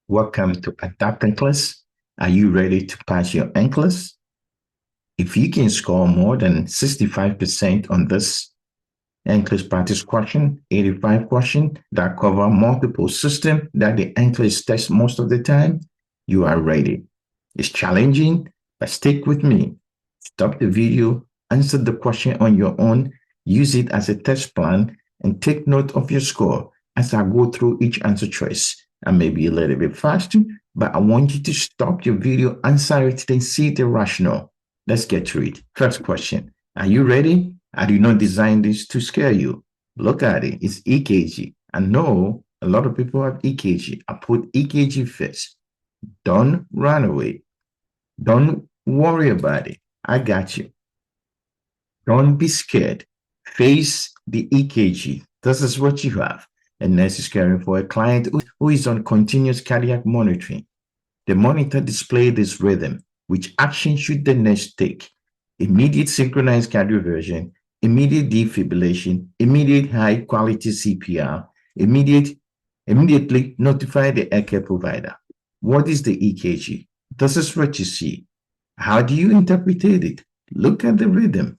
Welcome to Adapt NCLEX. Are you ready to pass your NCLEX? If you can score more than 65% on this NCLEX practice question, 85 question that cover multiple systems that the NCLEX tests most of the time, you are ready. It's challenging, but stick with me. Stop the video, answer the question on your own, use it as a test plan, and take note of your score as I go through each answer choice. I may be a little bit faster, but I want you to stop your video, answer it, then see the rationale. Let's get to it. First question. Are you ready? I did not design this to scare you. Look at it. It's EKG. I know a lot of people have EKG. I put EKG first. Don't run away. Don't worry about it. I got you. Don't be scared. Face the EKG. This is what you have. A nurse is caring for a client who is on continuous cardiac monitoring. The monitor displays this rhythm. Which action should the nurse take? Immediate synchronized cardioversion, immediate defibrillation, immediate high quality CPR, immediately notify the healthcare provider. What is the EKG? This is what you see. How do you interpret it? Look at the rhythm.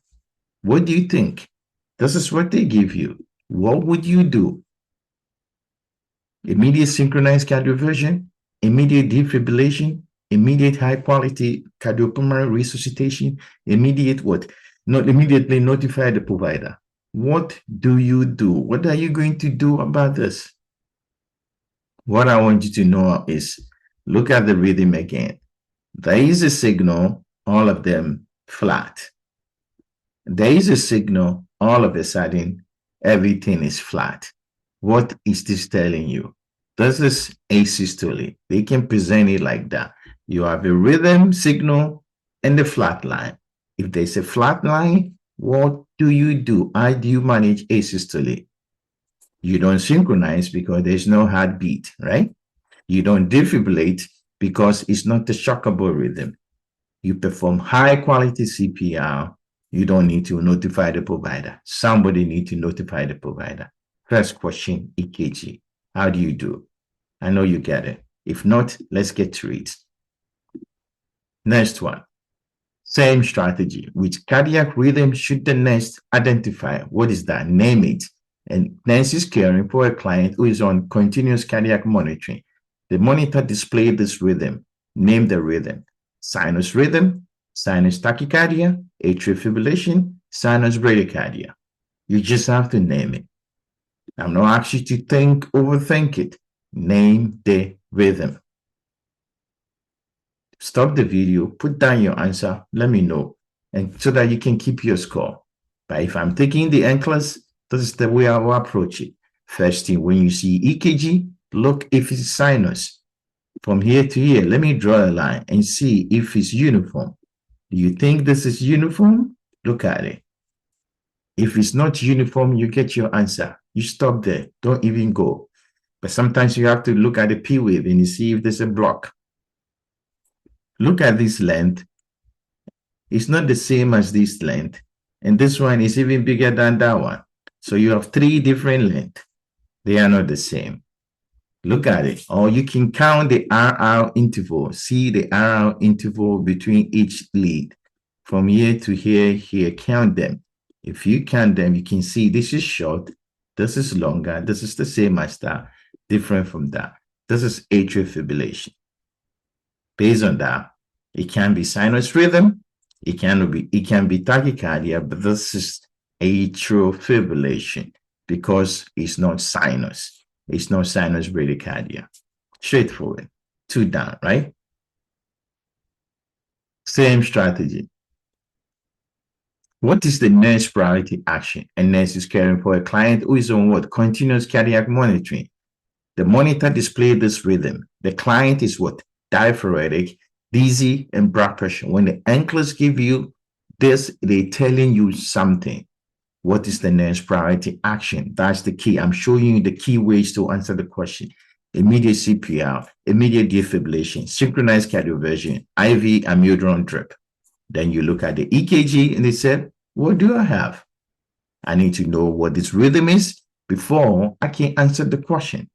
What do you think? This is what they give you. What would you do? Immediate synchronized cardioversion, immediate defibrillation, immediate high quality cardiopulmonary resuscitation, immediate what? Not immediately notify the provider. What do you do? What are you going to do about this? What I want you to know is look at the rhythm again. There is a signal, all of them flat. There is a signal, all of a sudden, everything is flat. What is this telling you? This is asystole. They can present it like that. You have a rhythm signal and a flat line. If there's a flat line, what do you do? How do you manage asystole? You don't synchronize because there's no heartbeat, right? You don't defibrillate because it's not a shockable rhythm. You perform high quality CPR. You don't need to notify the provider. Somebody needs to notify the provider. First question, EKG. How do you do? I know you get it. If not, let's get to it. Next one. Same strategy. Which cardiac rhythm should the nurse identify? What is that? Name it. And nurse is caring for a client who is on continuous cardiac monitoring. The monitor displays this rhythm. Name the rhythm. Sinus rhythm, sinus tachycardia, atrial fibrillation, sinus bradycardia. You just have to name it. I'm not asking you to overthink it. Name the rhythm. Stop the video, put down your answer, let me know, and so that you can keep your score. But if I'm taking the NCLEX, this is the way I will approach it. First thing, when you see EKG, look if it's sinus. From here to here, let me draw a line and see if it's uniform. Do you think this is uniform? Look at it. If it's not uniform, you get your answer. You stop there. Don't even go. But sometimes you have to look at the P wave and you see if there's a block. Look at this length. It's not the same as this length. And this one is even bigger than that one. So you have three different lengths. They are not the same. Look at it. Or you can count the RR interval. See the RR interval between each lead. From here to here, count them. If you count them, you can see this is short, this is longer, this is the same as that, different from that. This is atrial fibrillation. Based on that, it can be sinus rhythm, it can be tachycardia, but this is atrial fibrillation because it's not sinus. It's not sinus bradycardia. Straightforward. 2 down, right? Same strategy. What is the nurse priority action? A nurse is caring for a client who is on what? Continuous cardiac monitoring. The monitor displays this rhythm. The client is what? Diaphoretic, dizzy, and blood pressure. When the NCLEX give you this, they're telling you something. What is the nurse priority action? That's the key. I'm showing you the key ways to answer the question. Immediate CPR, immediate defibrillation, synchronized cardioversion, IV amiodarone drip. Then you look at the EKG and they said, what do I have? I need to know what this rhythm is before I can answer the question.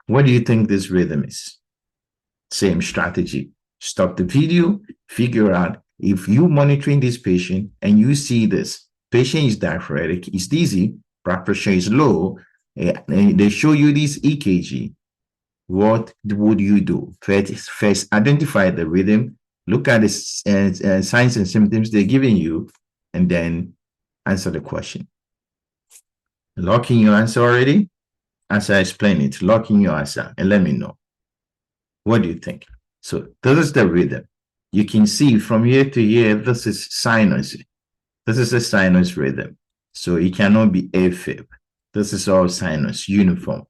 What do you think this rhythm is? Same strategy. Stop the video, figure out if you monitoring this patient and you see this patient is diaphoretic, is dizzy, blood pressure is low, and they show you this EKG. What would you do? First identify the rhythm, look at the signs and symptoms they're giving you, and then answer the question. Lock in your answer already? As I explain it, lock in your answer and let me know. What do you think? So this is the rhythm. You can see from year to year, this is sinus. This is a sinus rhythm. So it cannot be AFib. This is all sinus, uniform.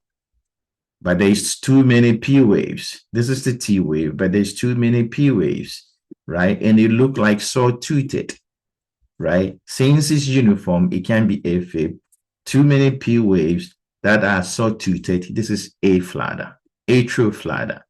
But there's too many P waves. This is the T wave, but there's too many P waves, right? And it look like saw-toothed, right? Since it's uniform, it can be AFib. Too many P waves that are saw-toothed. This is Aflutter, atrial flutter.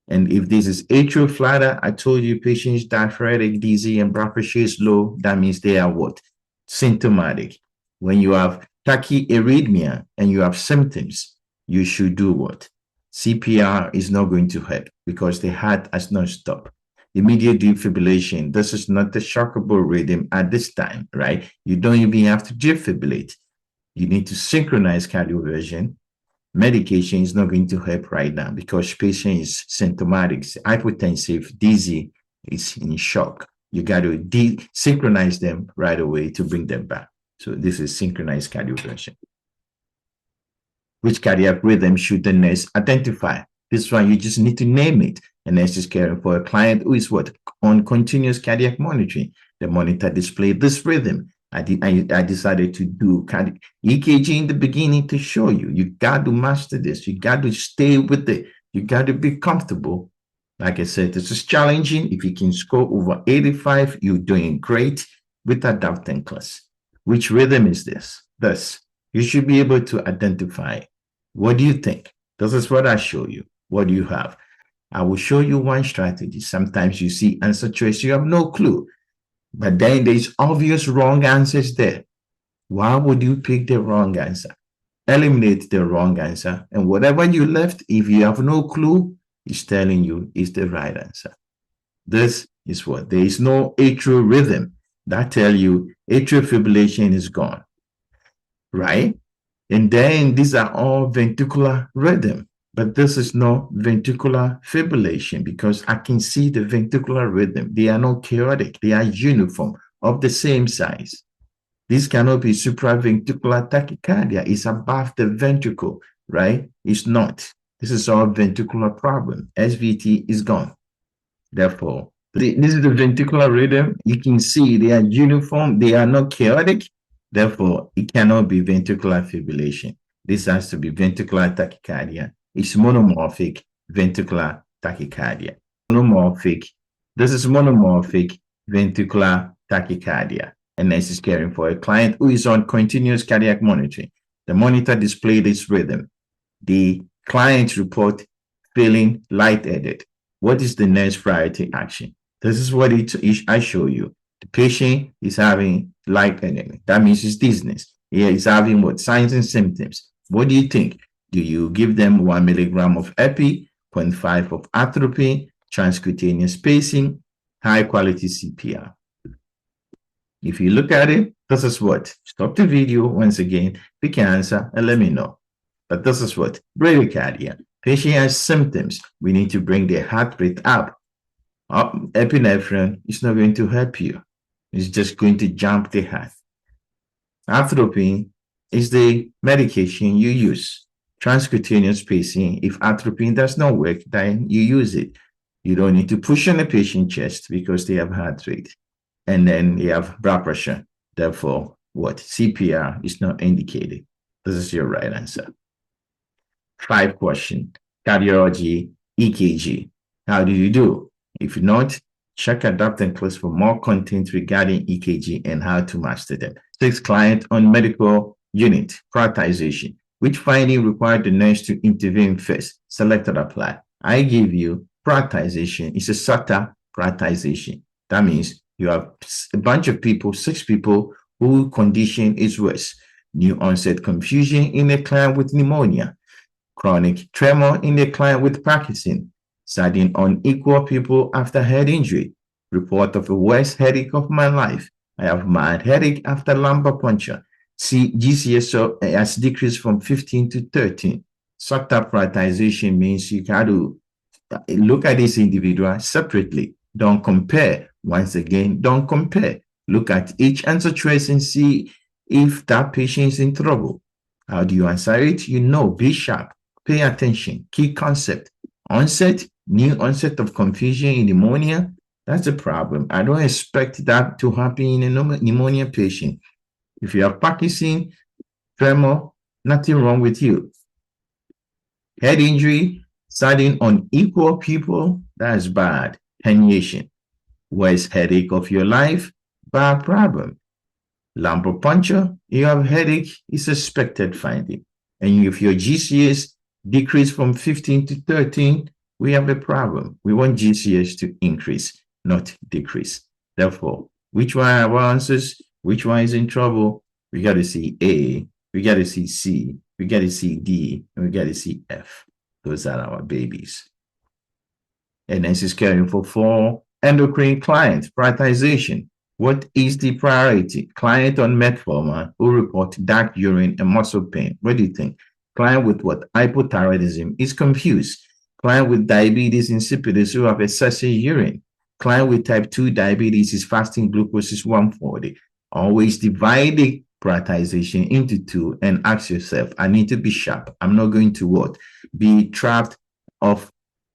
And if this is atrial flutter, I told you patients diaphoretic, dizzy, and blood pressure is low. That means they are what? Symptomatic. When you have tachyarrhythmia and you have symptoms, you should do what? CPR is not going to help because the heart has not stopped. Immediate defibrillation, this is not the shockable rhythm at this time, right? You don't even have to defibrillate. You need to synchronize cardioversion. Medication is not going to help right now because patient is symptomatic, hypotensive, dizzy, is in shock. You got to synchronize them right away to bring them back. So this is synchronized cardioversion. Which cardiac rhythm should the nurse identify? This one, you just need to name it. A nurse is caring for a client who is what? On continuous cardiac monitoring. The monitor displayed this rhythm. I decided to do EKG in the beginning to show you. You got to master this. You got to stay with it. You got to be comfortable. Like I said, this is challenging. If you can score over 85, you're doing great with adapting class. Which rhythm is this? This. You should be able to identify. What do you think? This is what I show you. What do you have? I will show you one strategy. Sometimes you see answer choice, you have no clue. But then there's obvious wrong answers there. Why would you pick the wrong answer? Eliminate the wrong answer. And whatever you left, if you have no clue, it's telling you is the right answer. This is what? There is no atrial rhythm. That tell you atrial fibrillation is gone. Right? And then these are all ventricular rhythm. But this is not ventricular fibrillation because I can see the ventricular rhythm. They are not chaotic. They are uniform of the same size. This cannot be supraventricular tachycardia. It's above the ventricle, right? It's not. This is all ventricular problem. SVT is gone. Therefore, this is the ventricular rhythm. You can see they are uniform. They are not chaotic. Therefore, it cannot be ventricular fibrillation. This has to be ventricular tachycardia. It's monomorphic ventricular tachycardia. Monomorphic. This is monomorphic ventricular tachycardia. And this is caring for a client who is on continuous cardiac monitoring. The monitor displayed this rhythm. The client report feeling lightheaded. What is the next priority action? This is what I show you. The patient is having lightheadedness. That means it's dizziness. He is having what? Signs and symptoms. What do you think? Do you give them 1 milligram of epi, 0.5 of atropine, transcutaneous spacing, high quality CPR? If you look at it, this is what? Stop the video once again, pick an answer and let me know. But this is what? Bradycardia. Patient has symptoms. We need to bring their heart rate up. Epinephrine is not going to help you. It's just going to jump the heart. Atropine is the medication you use. Transcutaneous spacing, if atropine does not work, then you use it. You don't need to push on the patient's chest because they have heart rate. And then you have blood pressure. Therefore, what? CPR is not indicated. This is your right answer. 5 question. Cardiology, EKG. How do you do? If not, check adapting class for more content regarding EKG and how to master them. 6 client on medical unit prioritization. Which finding required the nurse to intervene first? Select or apply. I give you prioritization. It's a SATA prioritization. That means you have a bunch of people, 6 people whose condition is worse. New onset confusion in a client with pneumonia. Chronic tremor in a client with Parkinson, sudden unequal pupil after head injury, report of a worst headache of my life. I have mild headache after lumbar puncture. GCS has decreased from 15 to 13. Sector prioritization means you got to look at this individual separately. Don't compare. Once again, don't compare. Look at each answer choice and see if that patient is in trouble. How do you answer it? You know, be sharp, pay attention, key concept. Onset, new onset of confusion in pneumonia, that's a problem. I don't expect that to happen in a pneumonia patient. If you have Parkinson, tremor, nothing wrong with you. Head injury, sudden unequal pupil, that's bad. Herniation. Worst headache of your life, bad problem. Lumbar puncture, you have headache, is expected finding. And if your GCS decrease from 15 to 13, we have a problem. We want GCS to increase, not decrease. Therefore, which one are our answers? Which one is in trouble? We got to see A, we got to see C, we got to see D, and we got to see F. Those are our babies. And this is caring for 4 endocrine client prioritization. What is the priority? Client on metformin who report dark urine and muscle pain. What do you think? Client with what? Hypothyroidism is confused. Client with diabetes insipidus who have excessive urine. Client with type 2 diabetes is fasting glucose is 140. Always divide the prioritization into 2 and ask yourself, I need to be sharp. I'm not going to what? Be trapped of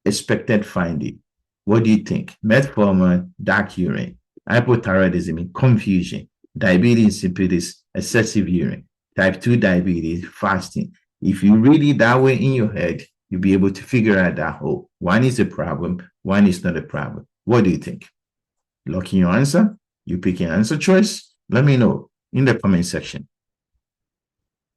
expected finding. What do you think? Metformin, dark urine, hypothyroidism, confusion, diabetes insipidus, excessive urine, type 2 diabetes, fasting. If you read it that way in your head, you'll be able to figure out that, oh, one is a problem, one is not a problem. What do you think? Lock in your answer. You pick an answer choice. Let me know in the comment section.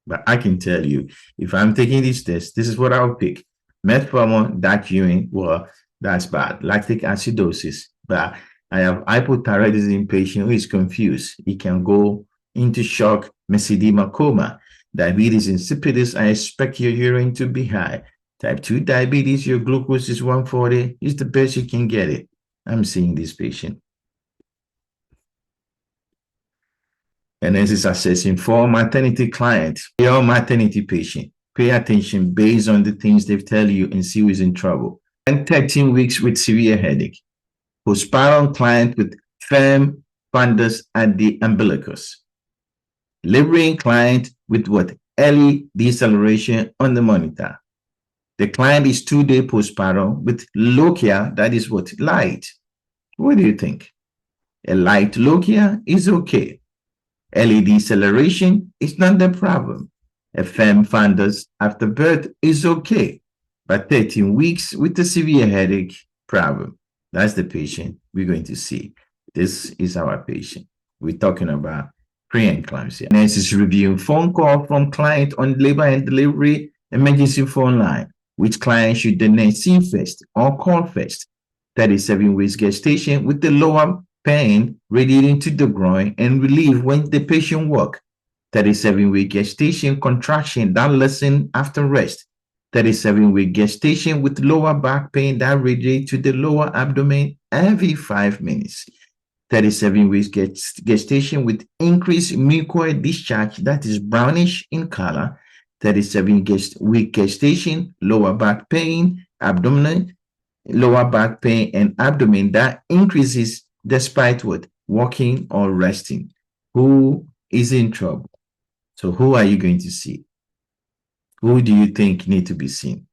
But I can tell you, if I'm taking this test, this is what I'll pick. Metformin, dark urine, well, that's bad. Lactic acidosis, but I have hypothyroidism patient who is confused. He can go into shock, mesothelioma, coma. Diabetes insipidus, I expect your urine to be high. Type 2 diabetes, your glucose is 140. It's the best you can get it. I'm seeing this patient. And this is assessing for maternity client. Your maternity patient. Pay attention based on the things they tell you and see who is in trouble. And 13 weeks with severe headache. Postpartum client with firm fundus at the umbilicus. Laboring client with what? Early deceleration on the monitor. The client is 2-day postpartum with lochia, that is what? Light. What do you think? A light lochia is okay. Early deceleration is not the problem. A firm fundus after birth is okay. But 13 weeks with a severe headache, problem. That's the patient we're going to see. This is our patient. We're talking about preeclampsia. Next is reviewing phone call from client on labor and delivery emergency phone line. Which client should the nurse see first or call first? 37 weeks gestation with the lower pain radiating to the groin and relief when the patient walk. 37-week gestation contraction that lessen after rest. 37-week gestation with lower back pain that radiate to the lower abdomen every 5 minutes. 37 weeks gestation with increased mucoid discharge that is brownish in color. 37-week gestation, lower back pain, abdominal, lower back pain and abdomen that increases despite what? Walking or resting. Who is in trouble? So who are you going to see? Who do you think need to be seen?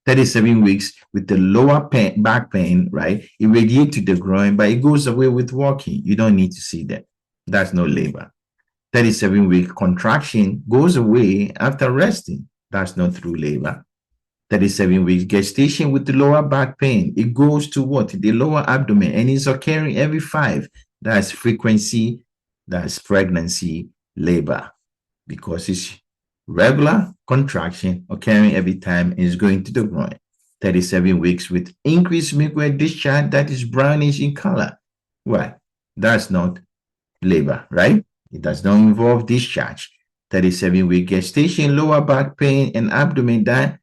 37 weeks with the lower back pain, right? It radiates to the groin, but it goes away with walking. You don't need to see that. That's no labor. 37-week contraction goes away after resting. That's not through labor. 37 weeks gestation with the lower back pain. It goes to what? The lower abdomen, and it's occurring every 5. That's frequency, that's pregnancy, labor, because it's regular contraction occurring every time and is going to the groin. 37 weeks with increased mucoid discharge that is brownish in color. Well, that's not labor, right? It does not involve discharge. 37-week gestation, lower back pain, and abdomen that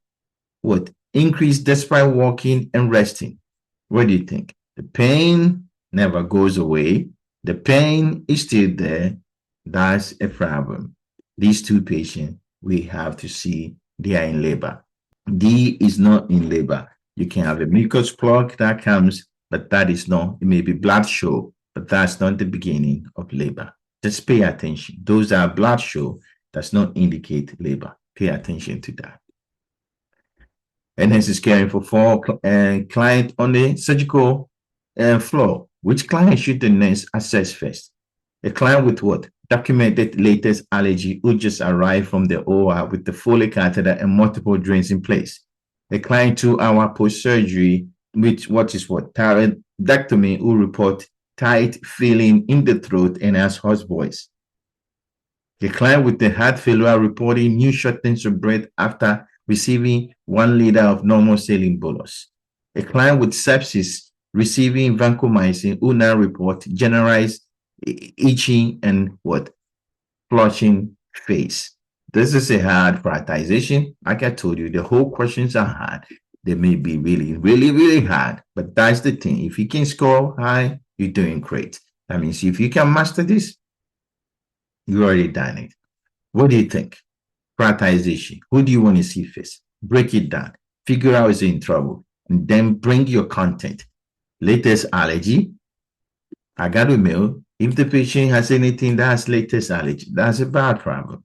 what? Increase despite walking and resting. What do you think? The pain never goes away. The pain is still there. That's a problem. These two patients, we have to see they are in labor. D is not in labor. You can have a mucus plug that comes, but that is not, it may be blood show, but that's not the beginning of labor. Just pay attention. Those that are blood show does not indicate labor. Pay attention to that. And this is caring for 4 clients on the surgical floor. Which client should the nurse assess first? A client with what? Documented latest allergy who just arrived from the OR with the Foley catheter and multiple drains in place. A client 2-hour post-surgery with thyroidectomy who report tight feeling in the throat and has hoarse voice. A client with the heart failure reporting new shortness of breath after receiving 1 liter of normal saline bolus. A client with sepsis receiving vancomycin who now report generalized itching and flushing face. This is a hard prioritization. Like I told you, the whole questions are hard. They may be really, really, really hard, but that's the thing. If you can score high, you're doing great. That means if you can master this, you already done it. What do you think? Prioritization. Who do you want to see first? Break it down. Figure out who's in trouble. And then bring your content. Latest allergy. I got a mail. If the patient has anything that has latest allergy, that's a bad problem.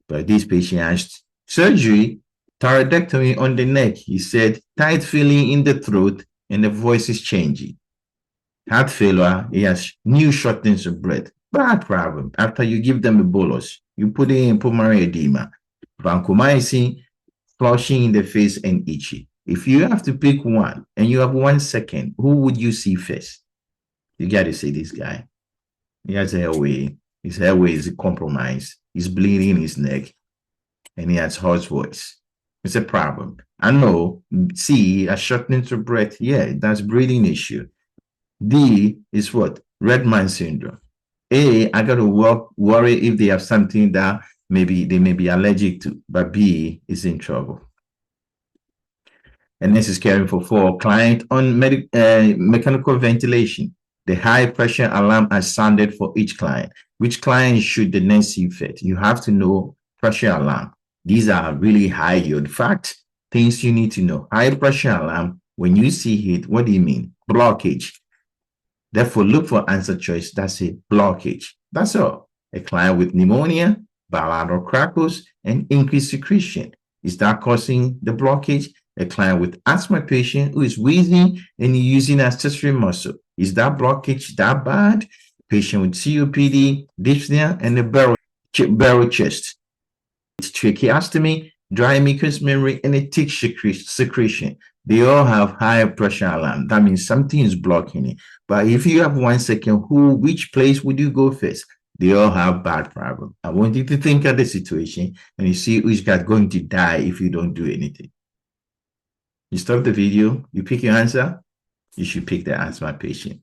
But this patient has surgery, thyroidectomy on the neck. He said tight feeling in the throat and the voice is changing. Heart failure. He has new shortness of breath. Bad problem. After you give them a bolus, you put it in pulmonary edema, vancomycin, flushing in the face, and itchy. If you have to pick one and you have 1 second, who would you see first? You got to see this guy. He has a airway. His airway is compromised. He's bleeding in his neck, and he has hoarse voice. It's a problem. I know. C, a shortness of breath. Yeah, that's breathing issue. D is what? Red man syndrome. A, I got to worry if they have something that maybe they may be allergic to, but B is in trouble. And this is caring for 4 client on mechanical ventilation. The high pressure alarm has sounded for each client. Which client should the nurse see fit? You have to know pressure alarm. These are really high yield fact, things you need to know. High pressure alarm, when you see it, what do you mean? Blockage. Therefore, look for answer choice. That's a blockage. That's all. A client with pneumonia, bilateral crackles, and increased secretion. Is that causing the blockage? A client with asthma patient who is wheezing and using accessory muscle. Is that blockage that bad? Patient with COPD, dyspnea, and a barrel chest. It's tracheostomy, dry mucous membrane, and a thick secretion. They all have high pressure alarm. That means something is blocking it. But if you have 1 second, which place would you go first? They all have bad problem. I want you to think of the situation and you see who's going to die if you don't do anything. You stop the video, you pick your answer, you should pick the asthma patient.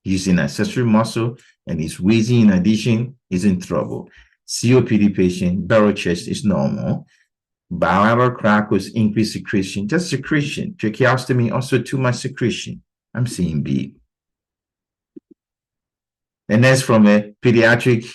Using accessory muscle and is wheezing in addition, is in trouble. COPD patient, barrel chest is normal. Bilateral crackles, increased secretion, just secretion. Tracheostomy, also too much secretion. I'm seeing B. And that's from a pediatric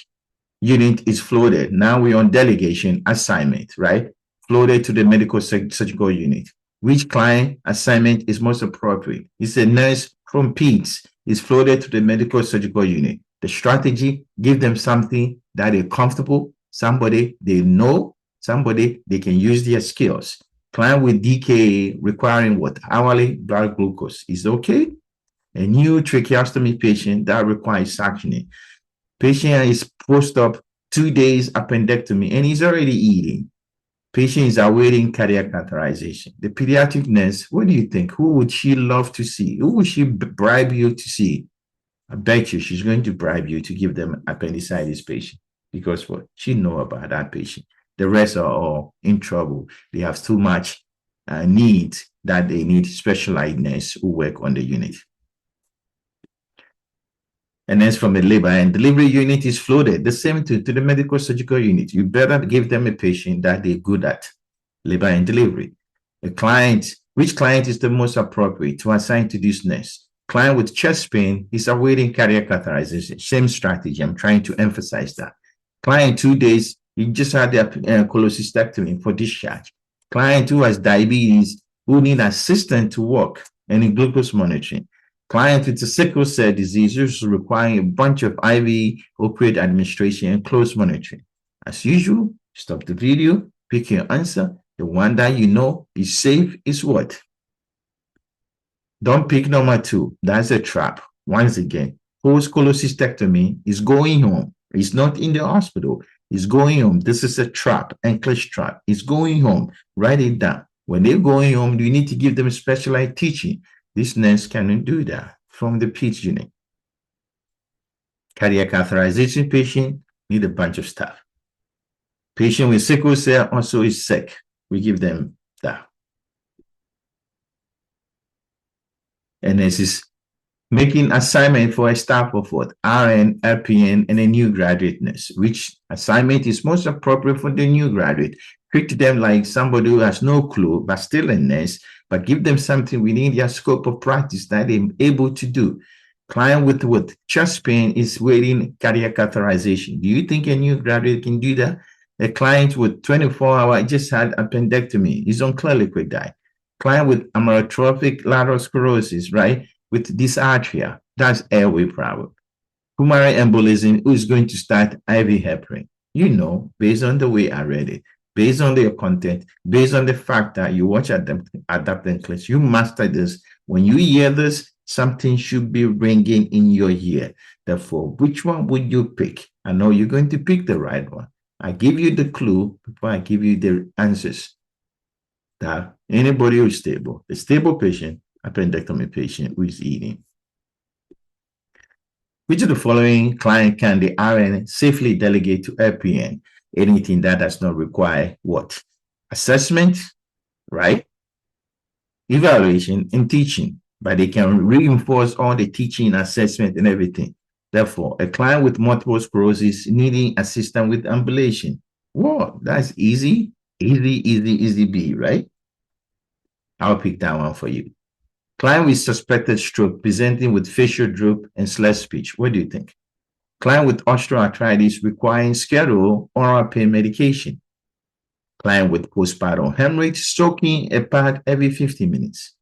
unit is floated. Now we're on delegation assignment, right? Floated to the medical surgical unit. Which client assignment is most appropriate? It's a nurse from peds is floated to the medical surgical unit. The strategy, give them something that they're comfortable, somebody they know, somebody they can use their skills. Client with DKA requiring what? Hourly blood glucose is okay. A new tracheostomy patient that requires suctioning. Patient is post-op 2 days appendectomy and he's already eating. Patient is awaiting cardiac catheterization. The pediatric nurse, what do you think? Who would she love to see? Who would she bribe you to see? I bet you she's going to bribe you to give them appendicitis patient because what? She know about that patient. The rest are all in trouble. They have too much need that they need specialized nurse who work on the unit. And then from the labor and delivery unit is floated, the same to the medical surgical unit. You better give them a patient that they're good at labor and delivery. A client, which client is the most appropriate to assign to this nurse? Client with chest pain is awaiting cardiac catheterization. Same strategy. I'm trying to emphasize that. Client 2 days, you just had their cholecystectomy for discharge. Client who has diabetes, who need assistance to walk and in glucose monitoring. Client with a sickle cell disease is requiring a bunch of IV opioid administration and close monitoring. As usual, stop the video, pick your answer. The one that you know is safe is what? Don't pick number 2. That's a trap. Once again, post cholecystectomy is going home. It's not in the hospital. It's going home. This is a trap, NCLEX trap. It's going home. Write it down. When they're going home, you need to give them specialized teaching. This nurse cannot do that from the peds unit. Cardiac catheterization patient need a bunch of stuff. Patient with sickle cell also is sick. We give them that. And this is making assignment for a staff of what? RN, LPN, and a new graduate nurse. Which assignment is most appropriate for the new graduate? Treat them like somebody who has no clue, but still a nurse, but give them something within their scope of practice that they're able to do. Client with chest pain is waiting cardiac catheterization. Do you think a new graduate can do that? A client with 24-hour just had appendectomy is on clear liquid dye. Client with amyotrophic lateral sclerosis, right? With dysarthria, that's airway problem. Pulmonary embolism, who is going to start IV heparin? You know, based on the way I read it, based on their content, based on the fact that you watch Adapt NCLEX, you master this. When you hear this, something should be ringing in your ear. Therefore, which one would you pick? I know you're going to pick the right one. I give you the clue before I give you the answers. That anybody who is stable, a stable patient, appendectomy patient who is eating. Which of the following client can the RN safely delegate to LPN? Anything that does not require what? Assessment, right? Evaluation and teaching, but they can reinforce all the teaching, assessment, and everything. Therefore, a client with multiple sclerosis needing assistance with ambulation. Whoa, that's easy, easy B, right? I'll pick that one for you. Client with suspected stroke presenting with facial droop and slurred speech. What do you think? Client with osteoarthritis requiring scheduled oral pain medication. Client with postpartum hemorrhage soaking a pad every 50 minutes.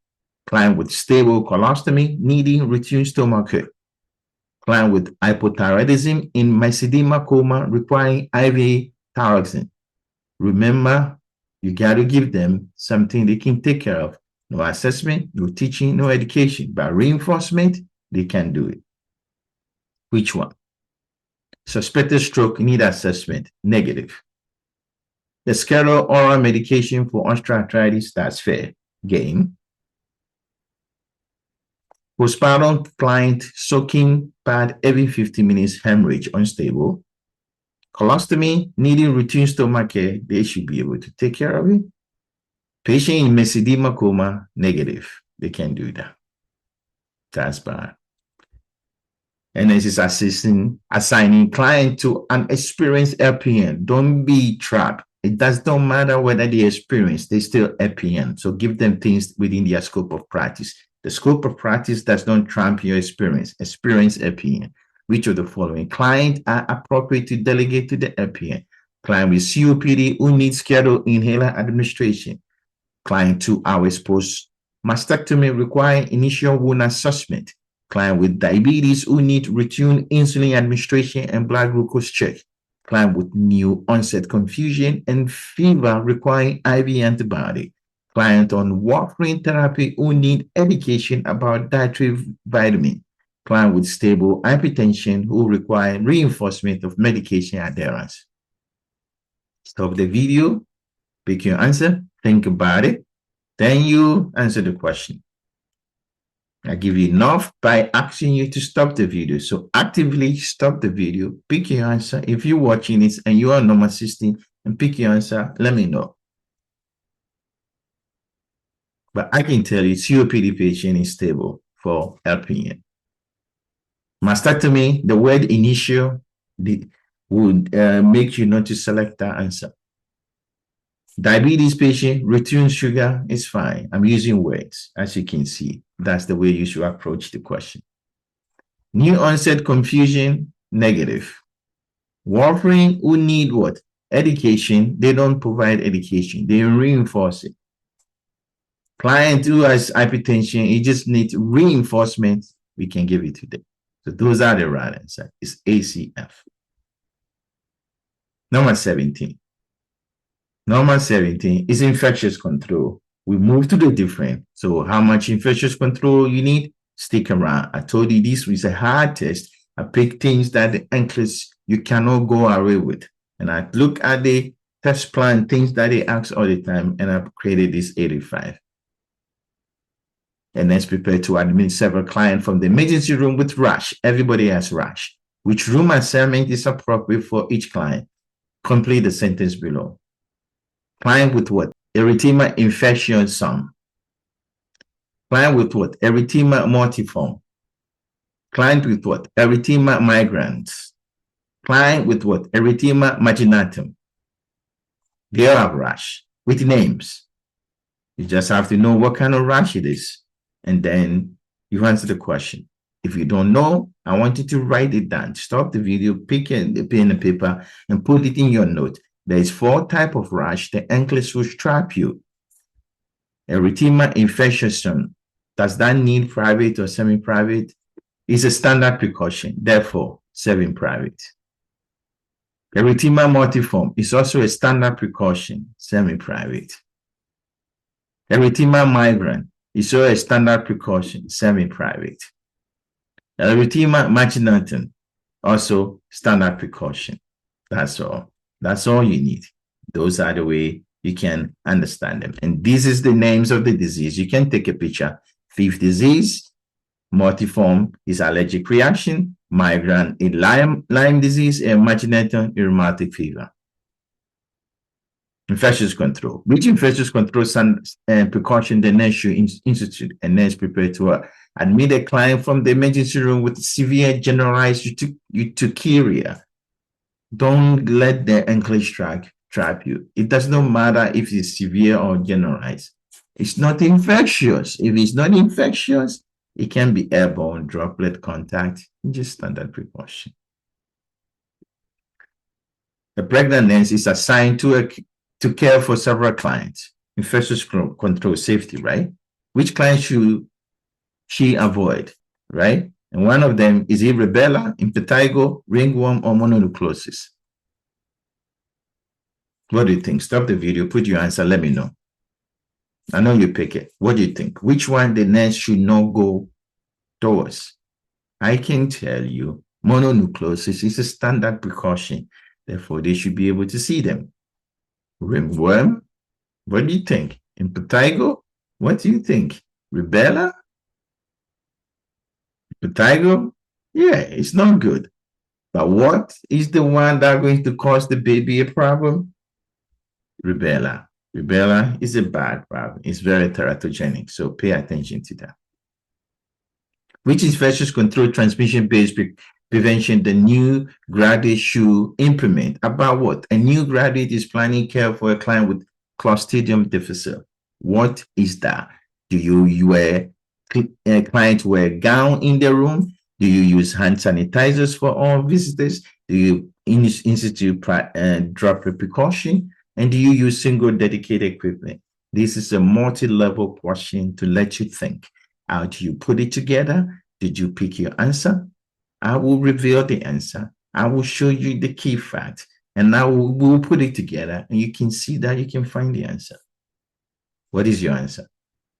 Client with stable colostomy needing routine stomach care. Client with hypothyroidism in myxedema coma requiring IV Digoxin. Remember, you got to give them something they can take care of. No assessment, no teaching, no education. By reinforcement, they can do it. Which one? Suspected stroke need assessment, negative. The scheduled oral medication for osteoarthritis, that's fair game. Postpartum client soaking pad every 50 minutes, hemorrhage, unstable. Colostomy, needing routine stomach care, they should be able to take care of it. Patient in myxedema coma, negative. They can't do that. That's bad. And this is assigning client to an experienced LPN. Don't be trapped. It does not matter whether they experience, they still LPN. So give them things within their scope of practice. The scope of practice does not trump your experience. Experience LPN. Which of the following clients are appropriate to delegate to the LPN? Client with COPD who needs scheduled inhaler administration. Client 2 hours post mastectomy requiring initial wound assessment. Client with diabetes who need routine insulin administration and blood glucose check. Client with new onset confusion and fever requiring IV antibiotic. Client on warfarin therapy who need education about dietary vitamin. Client with stable hypertension who require reinforcement of medication adherence. Stop the video, pick your answer, think about it, then you answer the question. I give you enough by asking you to stop the video. So actively stop the video, pick your answer. If you're watching this and you are normal system and pick your answer, let me know. But I can tell you COPD patient is stable for LPN. Mastectomy, the word initial would make you not to select that answer. Diabetes patient, return sugar is fine. I'm using words, as you can see. That's the way you should approach the question. New onset confusion, negative. Warfarin who need what? Education. They don't provide education. They reinforce it. Client who has hypertension, he just needs reinforcement. We can give it to them. So those are the right answer. It's ACF. Number 17. Number 17 is infectious control. We move to the different. So how much infectious control you need? Stick around. I told you this was a hard test. I picked things that the NCLEX you cannot go away with. And I look at the test plan, things that they ask all the time, and I've created this 85. And let's prepare to admit several clients from the emergency room with rash. Everybody has rash. Which room assignment is appropriate for each client? Complete the sentence below. Client with what? Erythema infection sum. Client with what? Erythema multiforme. Client with what? Erythema migrans. Client with what? Erythema marginatum. They all have rash with names. You just have to know what kind of rash it is. And then you answer the question. If you don't know, I want you to write it down. Stop the video, pick a pen and paper, and put it in your note. There is 4 types of rash the NCLEX will strap you. Erythema infection. Does that need private or semi-private? It's a standard precaution. Therefore, semi-private. Erythema multiforme is also a standard precaution, semi-private. Erythema migrans is also a standard precaution, semi-private. Erythema marginatum, also standard precaution. That's all. That's all you need. Those are the way you can understand them. And this is the names of the disease. You can take a picture. Fifth disease, multiforme is allergic reaction, migraine is Lyme disease, and marginatum is rheumatic fever. Infectious control. Which infectious control precaution the nurse should institute? And nurse prepare to admit a client from the emergency room with severe generalized urticaria. Don't let the NCLEX trap you. It does not matter if it's severe or generalized. It's not infectious. If it's not infectious, it can be airborne, droplet contact, just standard precaution. The pregnant nurse is assigned to care for several clients. Infectious control safety, right? Which client should she avoid, right? And one of them is rubella, impetigo, ringworm, or mononucleosis. What do you think? Stop the video, put your answer, let me know. I know you pick it. What do you think? Which one the nurse should not go towards? I can tell you, mononucleosis is a standard precaution. Therefore, they should be able to see them. Ringworm, what do you think? Impetigo, what do you think? Rubella? Impetigo? Yeah, it's not good. But what is the one that's going to cause the baby a problem? Rubella. Rubella is a bad problem. It's very teratogenic, so pay attention to that. Which infectious control transmission-based prevention the new graduate should implement? About what? A new graduate is planning care for a client with Clostridium difficile. What is that? Do you wear a client wear a gown in the room? Do you use hand sanitizers for all visitors? Do you institute droplet precaution? And do you use single dedicated equipment? This is a multi-level question to let you think. How do you put it together? Did you pick your answer? I will reveal the answer. I will show you the key fact, and now we'll put it together, and you can see that you can find the answer. What is your answer?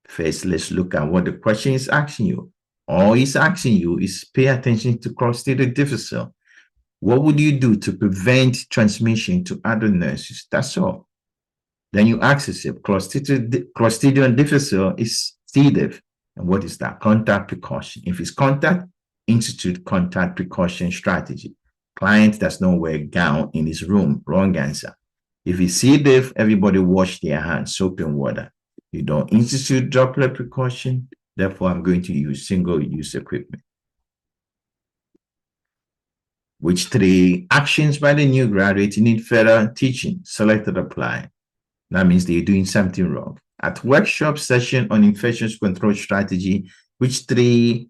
First, let's look at what the question is asking you. All it's asking you is pay attention to Clostridium difficile. What would you do to prevent transmission to other nurses? That's all. Then you ask yourself, Clostridium difficile is C. diff. And what is that? Contact precaution. If it's contact, institute contact precaution strategy. Client does not wear a gown in his room. Wrong answer. If it's C. diff, everybody wash their hands, soap and water. You don't institute droplet precaution. Therefore, I'm going to use single-use equipment. Which 3 actions by the new graduate need further teaching? Selected apply. That means they're doing something wrong. At workshop session on infectious control strategy, which 3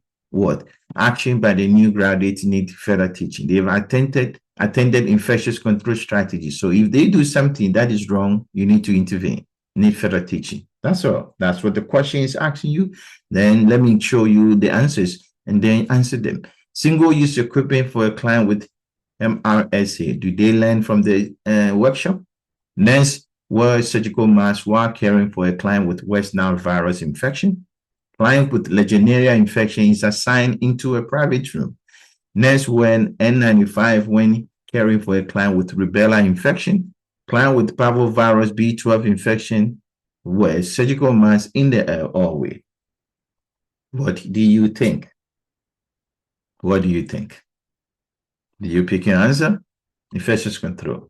action by the new graduate need further teaching? They've attended infectious control strategy. So if they do something that is wrong, you need to intervene. Need further teaching. That's all. That's what the question is asking you. Then let me show you the answers and then answer them. Single-use equipment for a client with MRSA. Do they learn from the workshop? Next, wear surgical mask while caring for a client with West Nile virus infection. Client with Legionnaires infection is assigned into a private room. Next, when N95 when caring for a client with rubella infection. Client with parvovirus B12 infection wear surgical mask in the hallway. What do you think? What do you think? Do you pick your answer? Infectious control.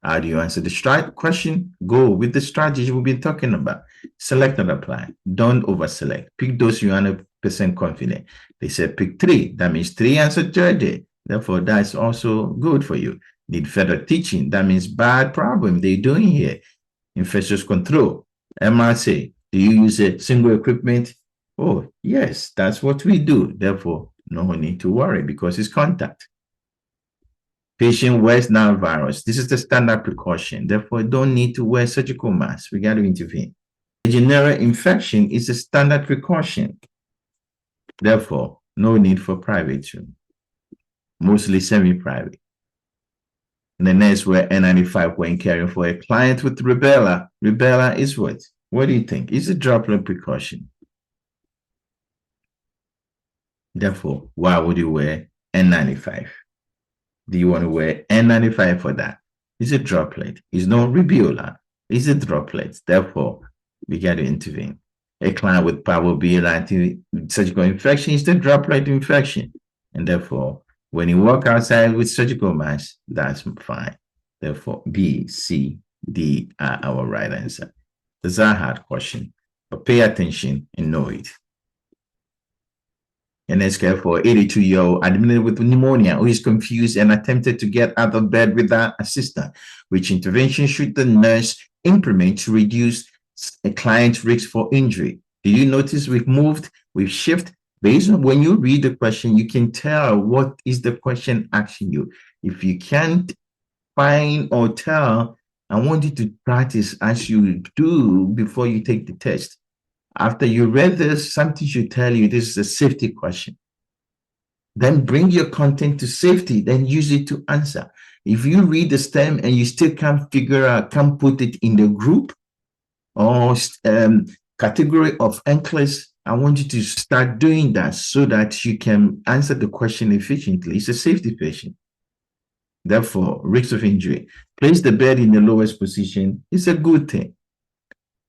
How do you answer the question? Go with the strategy we've been talking about. Select and apply. Don't over-select. Pick those you're 100% confident. They said pick 3. That means 3 answered 30. Therefore, that's also good for you. Need further teaching. That means bad problem they're doing here. Infectious control. MRSA. Do you use a single equipment? Oh, yes, that's what we do. Therefore, no need to worry because it's contact. Patient West Nile virus. This is the standard precaution. Therefore, don't need to wear surgical mask. We got to intervene. Legionnaires infection is a standard precaution. Therefore, no need for private room. Mostly semi-private. And the next were N95 when caring for a client with rubella. Rubella is what? What do you think? It's a droplet precaution. Therefore, why would you wear N95? Do you want to wear N95 for that? It's a droplet. It's not rubella. It's a droplet. Therefore, we got to intervene. A client with parvovirus surgical infection is the droplet infection. And therefore, when you walk outside with surgical mask, that's fine. Therefore, B, C, D are our right answer. This is a hard question, but pay attention and know it. An SK for 82-year-old admitted with pneumonia who is confused and attempted to get out of bed without assistance. Which intervention should the nurse implement to reduce a client's risk for injury? Do you notice we've moved, we've shifted? Based on when you read the question, you can tell what is the question asking you. If you can't find or tell, I want you to practice as you do before you take the test. After you read this, something should tell you this is a safety question. Then bring your content to safety, then use it to answer. If you read the STEM and you still can't figure out, can't put it in the group or category of NCLEX, I want you to start doing that so that you can answer the question efficiently. It's a safety patient. Therefore, risk of injury. Place the bed in the lowest position. It's a good thing.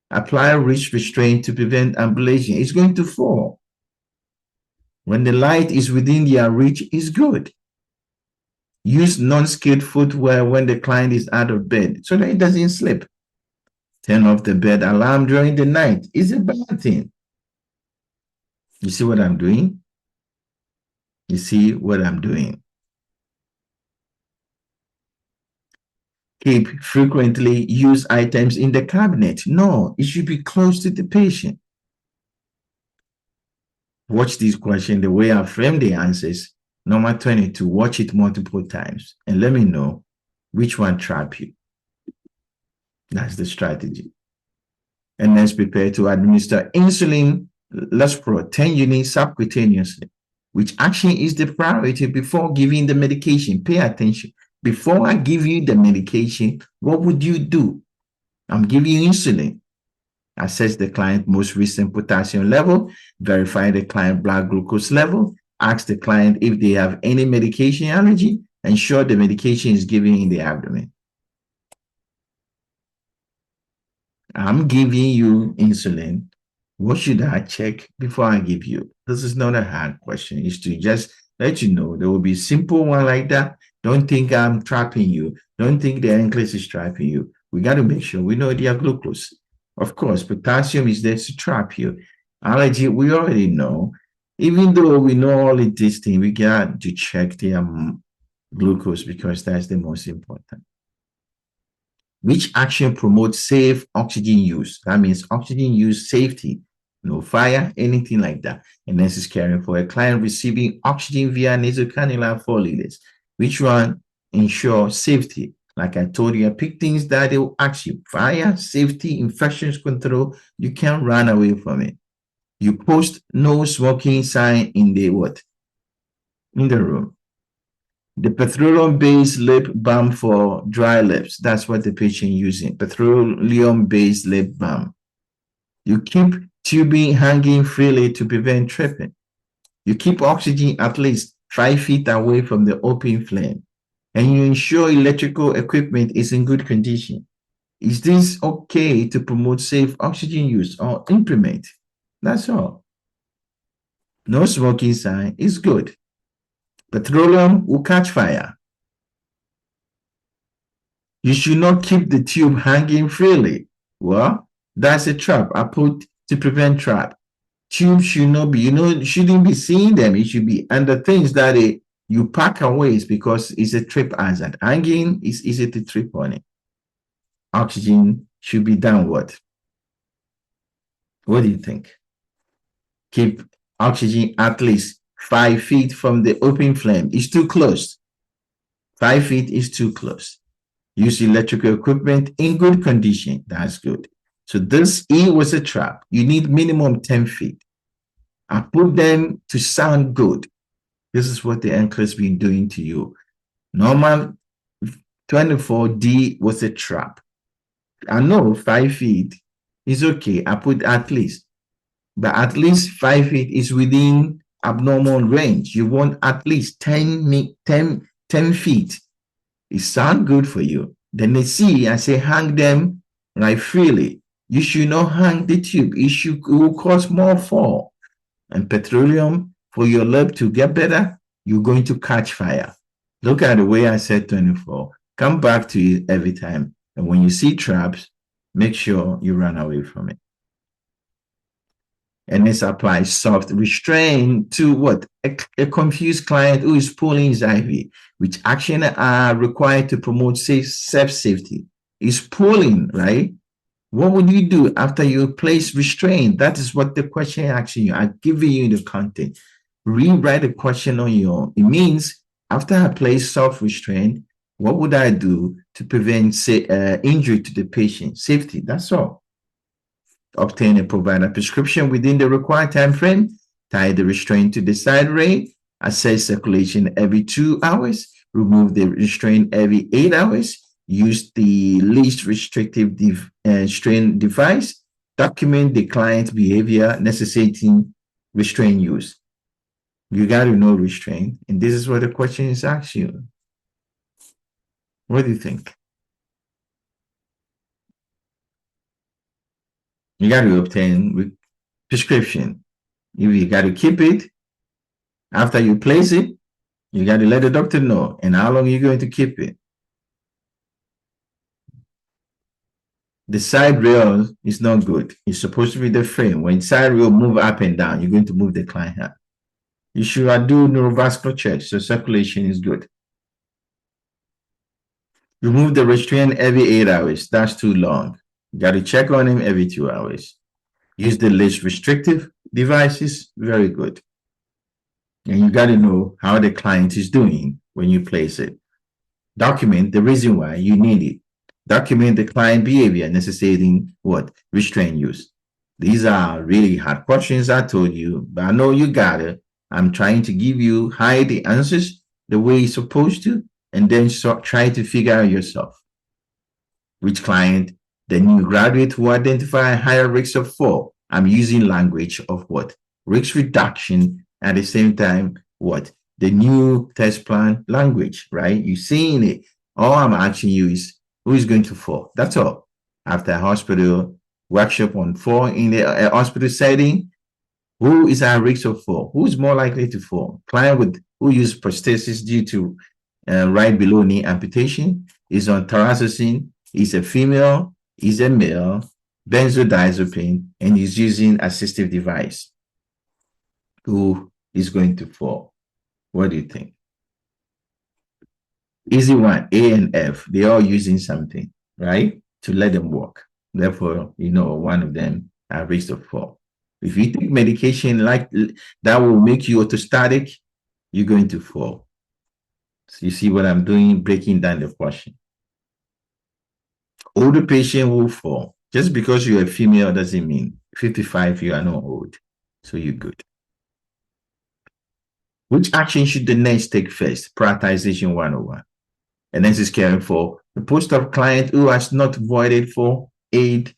Apply wrist restraint to prevent ambulation. It's going to fall. When the light is within their reach, it's good. Use non-skid footwear when the client is out of bed so that it doesn't slip. Turn off the bed alarm during the night. It's a bad thing. You see what I'm doing? You see what I'm doing? Keep frequently used items in the cabinet. No, it should be close to the patient. Watch this question, the way I frame the answers. Number 22, watch it multiple times and let me know which one trap you. That's the strategy. And let's prepare to administer insulin Lespro 10 units subcutaneously. Which action is the priority before giving the medication? Pay attention. Before I give you the medication, what would you do? I'm giving you insulin. Assess the client's most recent potassium level. Verify the client blood glucose level. Ask the client if they have any medication allergy. Ensure the medication is given in the abdomen. I'm giving you insulin. What should I check before I give you? This is not a hard question. It's to just let you know there will be a simple one like that. Don't think I'm trapping you. Don't think the NCLEX is trapping you. We got to make sure we know their glucose. Of course, potassium is there to trap you. Allergy, we already know. Even though we know all of these things, we got to check their Glucose, because that's the most important. Which action promotes safe oxygen use? That means oxygen use safety, no fire, anything like that. And this is caring for a client receiving oxygen via nasal cannula 4 liters. Which one ensures safety? Like I told you, I pick things that they will ask you. Fire, safety, infections control. You can't run away from it. You post no smoking sign in the what? In the room. The petroleum-based lip balm for dry lips. That's what the patient using. Petroleum-based lip balm. You keep tubing hanging freely to prevent tripping. You keep oxygen at least 5 feet away from the open flame. And you ensure electrical equipment is in good condition. Is this okay to promote safe oxygen use or implement? That's all. No smoking sign is good. Petroleum will catch fire. You should not keep the tube hanging freely. Well, that's a trap I put to prevent trap. Tubes should not be, you shouldn't be seeing them. It should be under things that you pack away because it's a trip hazard. Hanging is easy to trip on it. Oxygen should be downward. What do you think? Keep oxygen at least 5 feet from the open flame. It's too close. 5 feet is too close. Use electrical equipment in good condition. That's good. So this E was a trap. You need minimum 10 feet. I put them to sound good. This is what the NCLEX been doing to you. Normal 24D was a trap. I know 5 feet is okay. I put at least. But at least 5 feet is within abnormal range. You want at least 10 feet. It sounds good for you. Then they see, I say, hang them like freely. You should not hang the tube. It will cause more fall. And petroleum, for your lab to get better, you're going to catch fire. Look at the way I said 24. Come back to it every time. And when you see traps, make sure you run away from it. And this applies soft restraint to what? A confused client who is pulling his IV, which action are required to promote safe safety. Is pulling, right? What would you do after you place restraint? That is what the question asking you. I'm giving you the content. Rewrite the question on your own. It means after I place soft restraint, what would I do to prevent injury to the patient? Safety, that's all. Obtain and provide a prescription within the required time frame, tie the restraint to the side rail, assess circulation every 2 hours, remove the restraint every 8 hours, use the least restrictive restraint device, document the client's behavior necessitating restraint use. You got to know restraint, and this is what the question is asking you. What do you think? You got to obtain prescription. You got to keep it. After you place it, you got to let the doctor know and how long you're going to keep it. The side rail is not good. It's supposed to be the frame. When side rail move up and down, you're going to move the client up. You should do neurovascular check, so circulation is good. Remove the restraint every 8 hours. That's too long. You got to check on him every 2 hours. Use the least restrictive devices. Very good. And you got to know how the client is doing when you place it. Document the reason why you need it. Document the client behavior necessitating what? Restraint use. These are really hard questions, I told you, but I know you got it. I'm trying to give you the answers the way you're supposed to, and then try to figure out yourself. Which client? The new graduate who identify higher risks of fall. I'm using language of what? Risk reduction at the same time, what? The new test plan language, right? You're seeing it. All I'm asking you is who is going to fall? That's all. After a hospital workshop on fall in the hospital setting, who is at risk of fall? Who is more likely to fall? Client who use prosthesis due to right below knee amputation, is on tirazosin, is a female, is a male, benzodiazepine, and is using assistive device. Who is going to fall? What do you think? Easy one, A and F, they're all using something, right? To let them work. Therefore, one of them at risk of fall. If you take medication like that will make you orthostatic, you're going to fall. So you see what I'm doing, breaking down the question. Older patient will fall. Just because you're a female doesn't mean 55, you are not old. So you're good. Which action should the nurse take first? Prioritization 101. And nurse is caring for the post-op client who has not voided for 8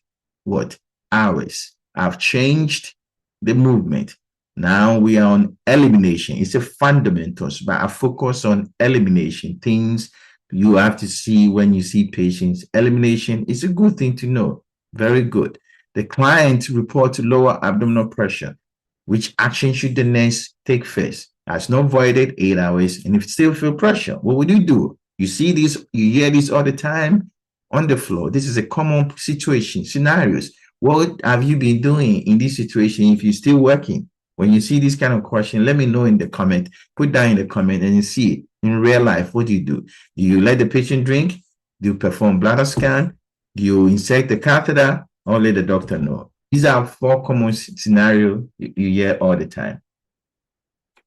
hours. I've changed the movement. Now we are on elimination. It's a fundamentals, but I focus on elimination. Things you have to see when you see patients. Elimination is a good thing to know. Very good. The client report lower abdominal pressure. Which action should the nurse take first? Has not voided 8 hours and if still feel pressure, what would you do? You see this, you hear this all the time on the floor. This is a common situation, scenarios. What have you been doing in this situation if you're still working? When you see this kind of question, let me know in the comment. Put down in the comment and you see in real life, what do you do? Do you let the patient drink? Do you perform bladder scan? Do you insert the catheter or let the doctor know? These are 4 common scenarios you hear all the time.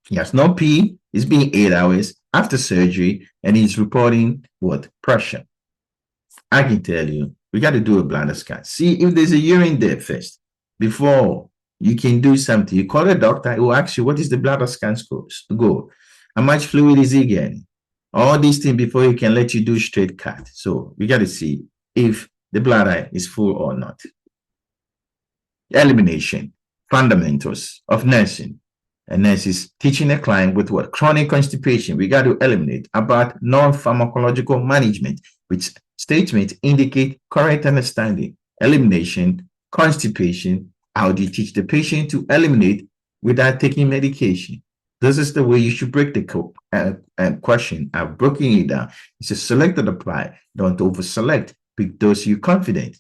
He has no pee. It's been 8 hours after surgery, and he's reporting pressure. I can tell you, we got to do a bladder scan. See if there's a urine there first before you can do something. You call the doctor, he will ask you, what is the bladder scan go? How much fluid is he getting? All these things before he can let you do straight cut. So we got to see if the bladder is full or not. Elimination, fundamentals of nursing. A nurse is teaching a client with chronic constipation. We got to eliminate about non-pharmacological management, which statements indicate correct understanding. Elimination, constipation. How do you teach the patient to eliminate without taking medication? This is the way you should break the question. I've broken it down. It's a select and apply. Don't over-select. Pick those you're confident.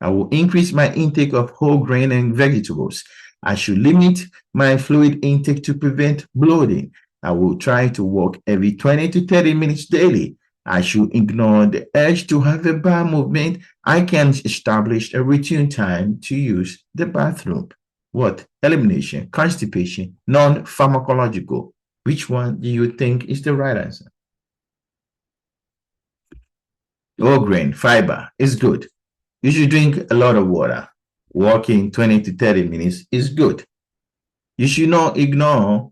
I will increase my intake of whole grain and vegetables. I should limit my fluid intake to prevent bloating. I will try to walk every 20 to 30 minutes daily. I should ignore the urge to have a bowel movement. I can establish a routine time to use the bathroom. Elimination, constipation, non-pharmacological. Which one do you think is the right answer? Whole grain, fiber is good. You should drink a lot of water. Walking 20 to 30 minutes is good. You should not ignore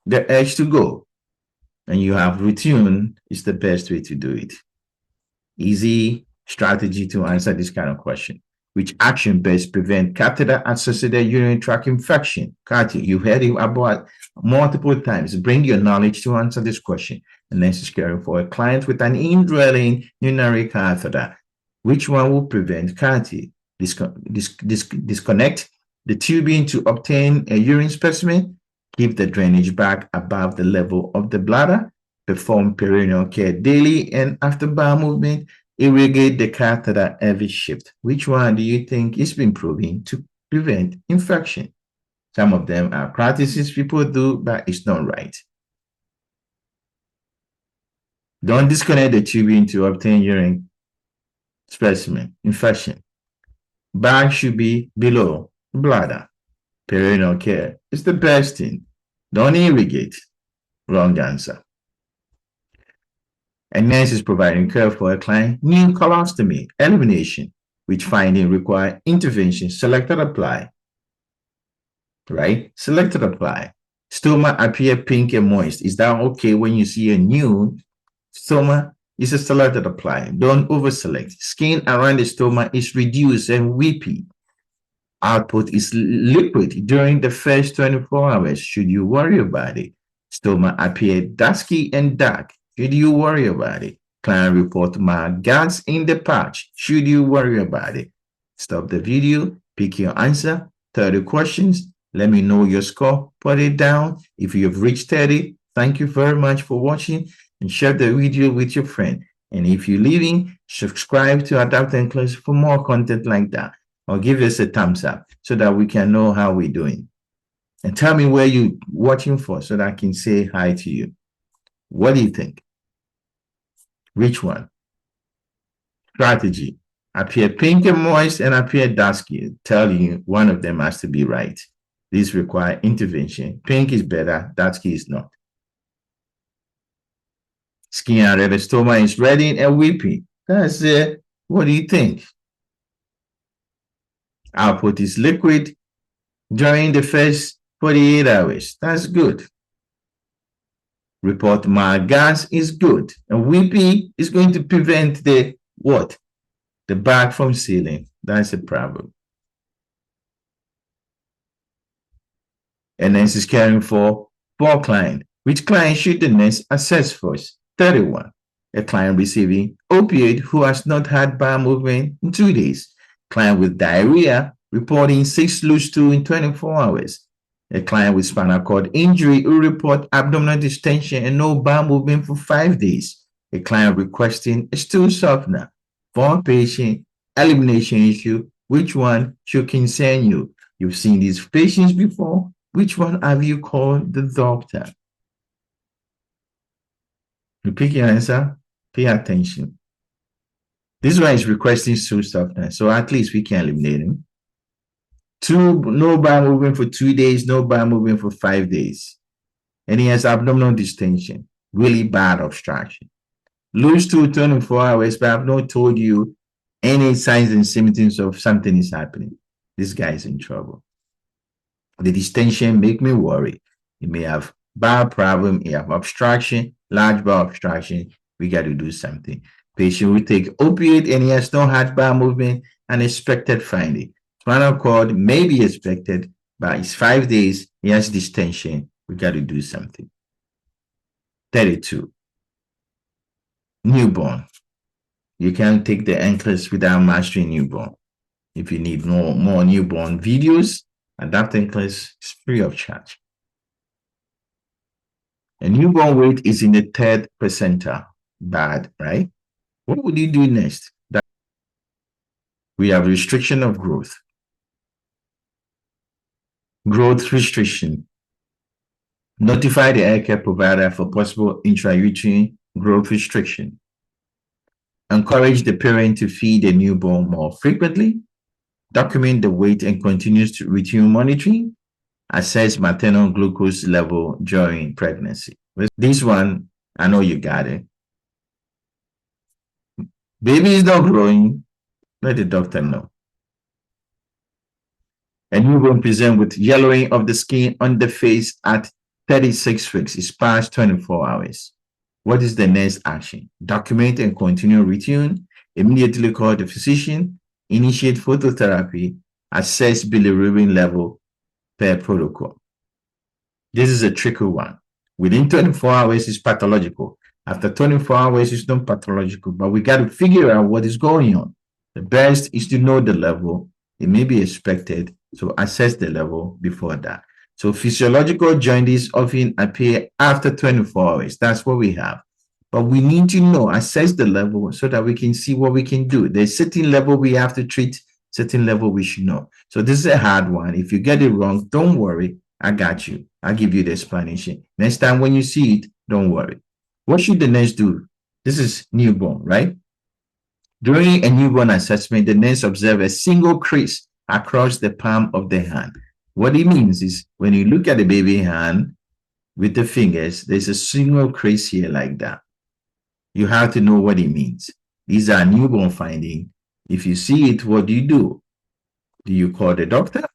the urge to go. And you have routine is the best way to do it. Easy strategy to answer this kind of question. Which action best prevent catheter-associated urinary tract infection? CAUTI, you've heard it about multiple times. Bring your knowledge to answer this question. And necessary for a client with an indwelling urinary catheter. Which one will prevent CAUTI? Disconnect the tubing to obtain a urine specimen, keep the drainage bag above the level of the bladder, perform perineal care daily and after bowel movement, irrigate the catheter every shift. Which one do you think is been proven to prevent infection? Some of them are practices people do, but it's not right. Don't disconnect the tubing to obtain urine specimen. Infection. Bag should be below bladder. Perineal care is the best thing. Don't irrigate. Wrong answer. A nurse is providing care for a client. New colostomy. Elimination. Which finding require intervention. Selected apply. Right? Selected apply. Stoma appear pink and moist. Is that okay when you see a new stoma? It's a selected apply. Don't over-select. Skin around the stoma is reduced and weepy. Output is liquid during the first 24 hours. Should you worry about it? Stoma appear dusky and dark. Should you worry about it? Client report marked gaps in the patch. Should you worry about it? Stop the video. Pick your answer. 30 questions. Let me know your score. Put it down. If you have reached 30, thank you very much for watching. And share the video with your friend. And if you're leaving, subscribe to Adapt NCLEX for more content like that. Or give us a thumbs up so that we can know how we're doing. And tell me where you're watching for so that I can say hi to you. What do you think? Which one? Strategy. Appear pink and moist and appear dusky. Tell you one of them has to be right. These require intervention. Pink is better, dusky is not. Skin area, the stoma is reddening and weeping. That's it. What do you think? Output is liquid during the first 48 hours. That's good. Report mild gas is good. And weeping is going to prevent the what? The bag from sealing. That's a problem. And nurse is caring for 4 clients. Which client should the nurse assess first? 31. A client receiving opioid who has not had bowel movement in 2 days. Client with diarrhea reporting 6 loose stool in 24 hours. A client with spinal cord injury who report abdominal distension and no bowel movement for 5 days. A client requesting a stool softener. For a patient, elimination issue. Which one should concern you? You've seen these patients before. Which one have you called the doctor? You pick your answer, pay attention. This one is requesting stool softener, so at least we can eliminate him. 2, no bowel movement for 2 days, no bowel movement for 5 days. And he has abdominal distension, really bad obstruction. Loose stool 24 hours, but I've not told you any signs and symptoms of something is happening. This guy is in trouble. The distension make me worry. He may have bowel problem, he have obstruction, large bowel obstruction. We got to do something. Patient will take opioid and he has no had bowel movement, unexpected finding. Spinal cord may be expected, but it's 5 days, he has distension. We got to do something. 32. Newborn. You can't take the NCLEX without mastering newborn. If you need more newborn videos, Adapt NCLEX is free of charge. A newborn weight is in the 3rd percentile. Bad, right? What would you do next? We have restriction of growth. Growth restriction. Notify the healthcare provider for possible intrauterine growth restriction. Encourage the parent to feed the newborn more frequently. Document the weight and continuous routine monitoring. Assess maternal glucose level during pregnancy. This one, I know you got it. Baby is not growing. Let the doctor know. A newborn present with yellowing of the skin on the face at 36 weeks. It's past 24 hours. What is the next action? Document and continue routine. Immediately call the physician. Initiate phototherapy. Assess bilirubin level per protocol. This is a tricky one. Within 24 hours is pathological. After 24 hours is not pathological, but we got to figure out what is going on. The best is to know the level. It may be expected, so assess the level before that. So physiological jaundice often appear after 24 hours. That's what we have. But we need to know, assess the level so that we can see what we can do. There's certain level we have to treat, certain level we should know. So this is a hard one. If you get it wrong, don't worry. I got you. I'll give you the explanation. Next time when you see it, don't worry. What should the nurse do? This is newborn, right? During a newborn assessment, the nurse observes a single crease across the palm of the hand. What it means is when you look at the baby hand with the fingers, there's a single crease here like that. You have to know what it means. These are newborn findings. If you see it, what do? Do you call the doctor?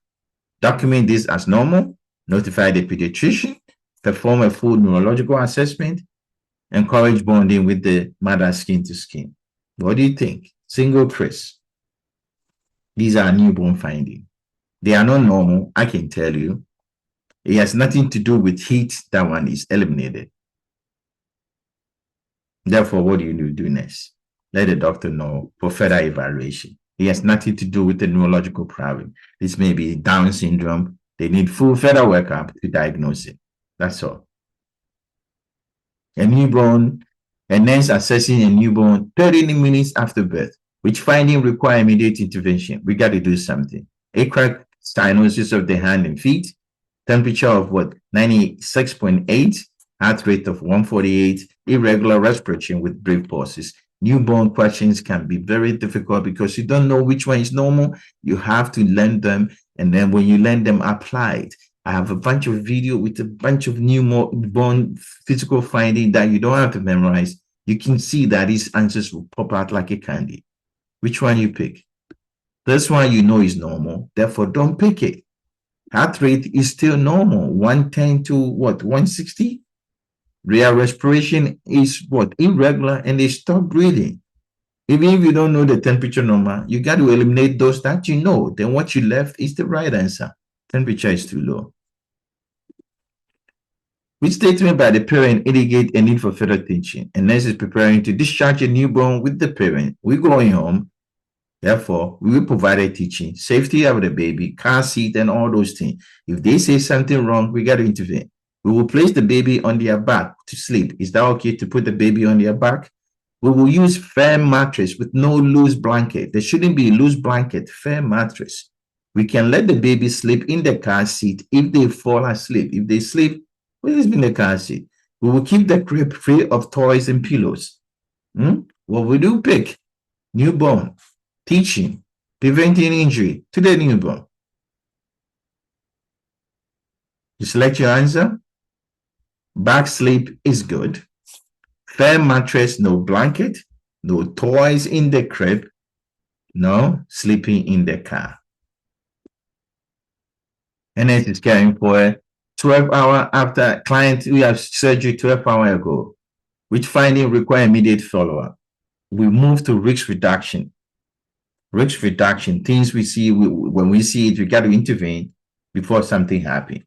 Document this as normal. Notify the pediatrician. Perform a full neurological assessment. Encourage bonding with the mother skin to skin. What do you think? Single crease. These are newborn findings. They are not normal, I can tell you. It has nothing to do with heat. That one is eliminated. Therefore, what do you do next? Let the doctor know for further evaluation. It has nothing to do with the neurological problem. This may be Down syndrome. They need full further workup to diagnose it. That's all. A newborn, a nurse assessing a newborn 30 minutes after birth, which finding require immediate intervention. We got to do something. Acral cyanosis of the hand and feet, temperature of what? 96.8, heart rate of 148, irregular respiration with brief pauses. Newborn questions can be very difficult because you don't know which one is normal. You have to learn them, and then when you learn them, apply it. I have a bunch of video with a bunch of newborn physical finding that you don't have to memorize. You can see that these answers will pop out like a candy. Which one you pick? This one you know is normal, therefore don't pick it. Heart rate is still normal, 110 to what, 160? Real respiration is what, irregular, and they stop breathing. Even if you don't know the temperature number, you got to eliminate those that you know. Then what you left is the right answer. Temperature is too low. Which statement by the parent indicate a need for further teaching? And nurse is preparing to discharge a newborn with the parent. We're going home. Therefore, we will provide a teaching, safety of the baby, car seat, and all those things. If they say something wrong, we got to intervene. We will place the baby on their back to sleep. Is that okay to put the baby on their back? We will use firm mattress with no loose blanket. There shouldn't be a loose blanket, firm mattress. We can let the baby sleep in the car seat if they fall asleep. If they sleep, please be in the car seat. We will keep the crib free of toys and pillows. What we do pick? Newborn. Teaching, preventing injury to the newborn. You select your answer. Back sleep is good. Firm mattress, no blanket, no toys in the crib, no sleeping in the car. And it is caring for 12 hours after client who have surgery 12 hours ago, which finding require immediate follow-up. We move to risk reduction. Risk reduction, things we see, when we see it, we got to intervene before something happens.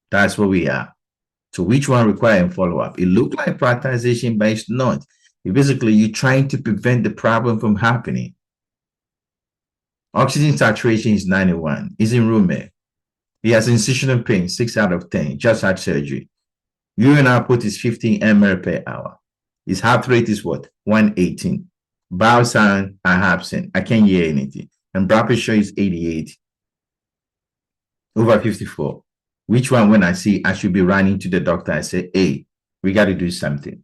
That's where we are. So which one requires follow-up? It looks like prioritization, but it's not. Basically, you're trying to prevent the problem from happening. Oxygen saturation is 91. He's in room air. He has incisional pain, 6 out of 10. Just had surgery. Urine output is 15 ml per hour. His heart rate is what? 118. Bowel sound are absent. I can't hear anything. And blood pressure is 88 over 54. Which one, when I see, I should be running to the doctor? I say, hey, we got to do something.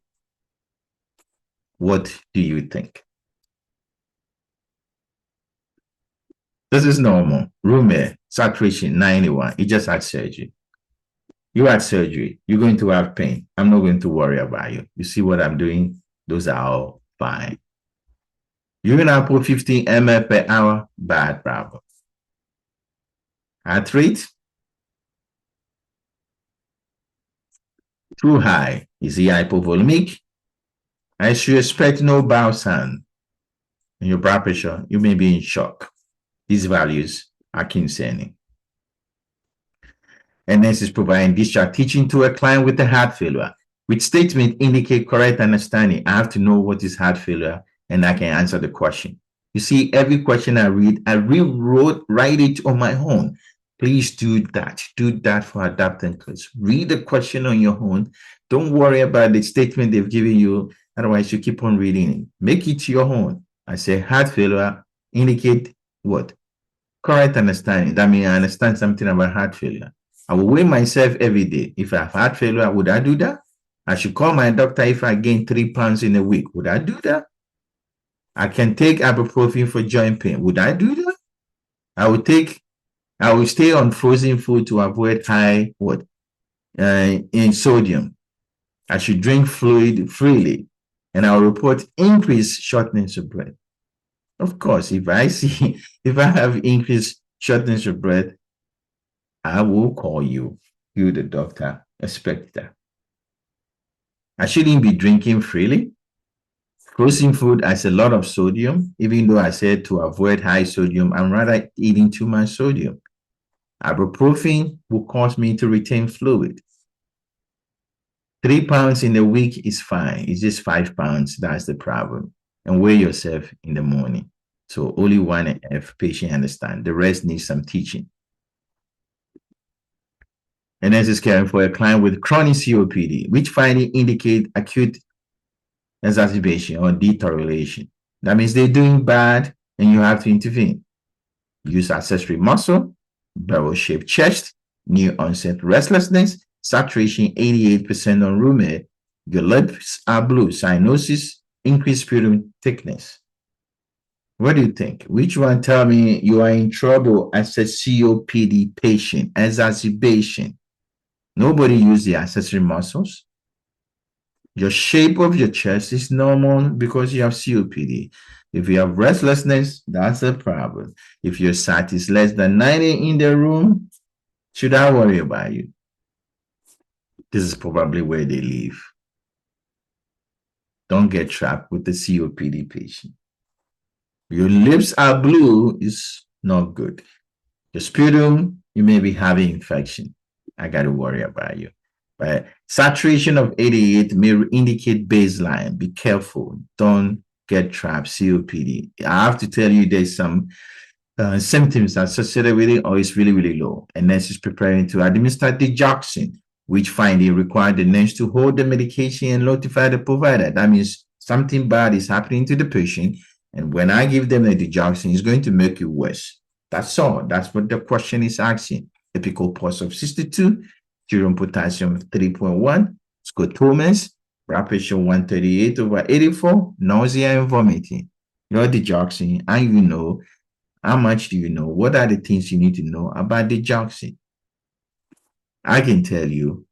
What do you think? This is normal. Room air, saturation 91. You just had surgery. You had surgery. You're going to have pain. I'm not going to worry about you. You see what I'm doing? Those are all fine. Urine output 15 ml per hour, bad problem. Heart rate, too high. Is he hypovolemic? I should expect no bowel sound. And your blood pressure, you may be in shock. These values are concerning. And this is providing discharge teaching to a client with a heart failure, which statement indicate correct understanding. I have to know what is heart failure, and I can answer the question. You see, every question I read, I write it on my own. Please do that. Do that for adaptant class. Read the question on your own. Don't worry about the statement they've given you. Otherwise, you keep on reading it. Make it your own. I say heart failure indicate what? Correct understanding. That means I understand something about heart failure. I will weigh myself every day. If I have heart failure, would I do that? I should call my doctor if I gain 3 pounds in a week. Would I do that? I can take ibuprofen for joint pain. Would I do that? I will stay on frozen food to avoid high in sodium. I should drink fluid freely, and I'll report increased shortness of breath. Of course, if I have increased shortness of breath, I will call you, the doctor. Expect that. I shouldn't be drinking freely. Frozen food has a lot of sodium. Even though I said to avoid high sodium, I'm rather eating too much sodium. Ibuprofen will cause me to retain fluid. 3 pounds in a week is fine. It's just 5 pounds. That's the problem. And weigh yourself in the morning. So only 1F patient understand. The rest needs some teaching. And this is caring for a client with chronic COPD, which finding indicate acute exacerbation or deterioration. That means they're doing bad and you have to intervene. Use accessory muscle, barrel-shaped chest, new onset restlessness, saturation 88% on roommate, your lips are blue, cyanosis, increased sputum thickness. What do you think? Which one tell me you are in trouble as a COPD patient, exacerbation? Nobody use the accessory muscles. Your shape of your chest is normal because you have COPD. If you have restlessness, that's a problem. If your sat is less than 90 in the room, should I worry about you? This is probably where they live. Don't get trapped with the COPD patient. Your lips are blue is not good. Your sputum, you may be having infection. I got to worry about you. But saturation of 88 may indicate baseline. Be careful. Don't get trapped. COPD. I have to tell you, there's some symptoms associated with it, or it's really, really low. And nurse is preparing to administer digoxin, which finding require the nurse to hold the medication and notify the provider. That means something bad is happening to the patient. And when I give them the digoxin, it's going to make it worse. That's all. That's what the question is asking. Epical pulse of 62, serum potassium of 3.1, scotomas, blood pressure 138/84, nausea and vomiting. Your digoxin, and you know, how much do you know? What are the things you need to know about digoxin? I can tell you,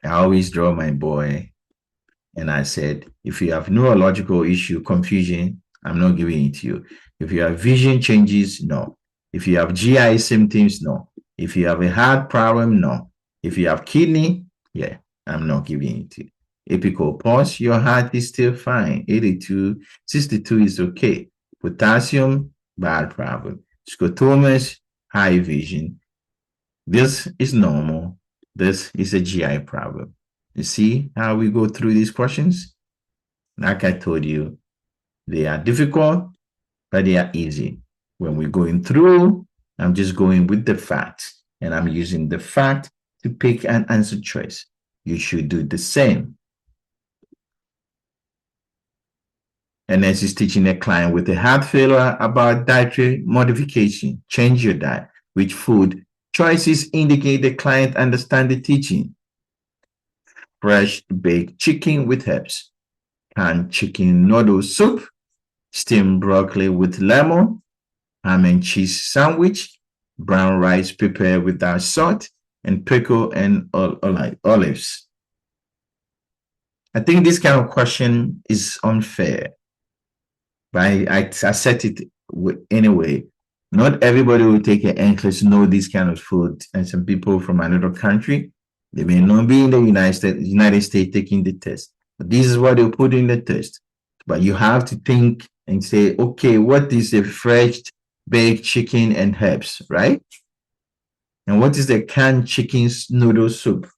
I always draw my boy, and I said, if you have neurological issue, confusion, I'm not giving it to you. If you have vision changes, no. If you have GI symptoms, no. If you have a heart problem, no. If you have kidney, yeah, I'm not giving it to you. Epical pulse, your heart is still fine. 82, 62 is okay. Potassium, bad problem. Scotomas, high vision. This is normal. This is a GI problem. You see how we go through these questions? Like I told you, they are difficult, but they are easy. When we're going through, I'm just going with the facts, and I'm using the fact to pick an answer choice. You should do the same. And as is teaching a client with a heart failure about dietary modification, change your diet. Which food choices indicate the client understand the teaching? Fresh baked chicken with herbs, canned chicken noodle soup, steamed broccoli with lemon, ham and cheese sandwich, brown rice prepared without salt, and pickle and olives. I think this kind of question is unfair, but I set it anyway. Not everybody will take an NCLEX to know this kind of food, and some people from another country, they may not be in the United States taking the test. But this is what they put in the test. But you have to think and say, okay, what is a fresh baked chicken and herbs, right? And what is the canned chicken noodle soup?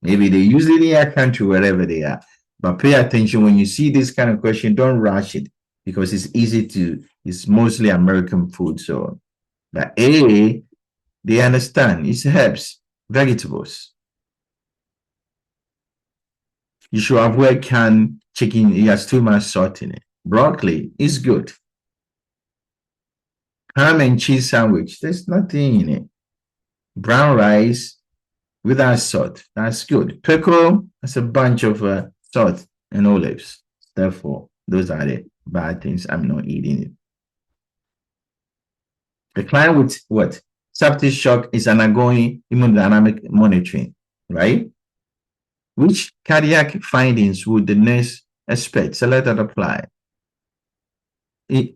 Maybe they use it in your country, wherever they are. But pay attention when you see this kind of question, don't rush it, because it's easy to, it's mostly American food. So, but they understand it's herbs, vegetables. You should avoid canned chicken. It has too much salt in it. Broccoli is good. Ham and cheese sandwich, there's nothing in it. Brown rice without salt, that's good. Pickle, that's a bunch of salt and olives. Therefore, those are the bad things. I'm not eating it. The client with what? Septic shock is undergoing hemodynamic monitoring, right? Which cardiac findings would the nurse expect? Select and apply. Pay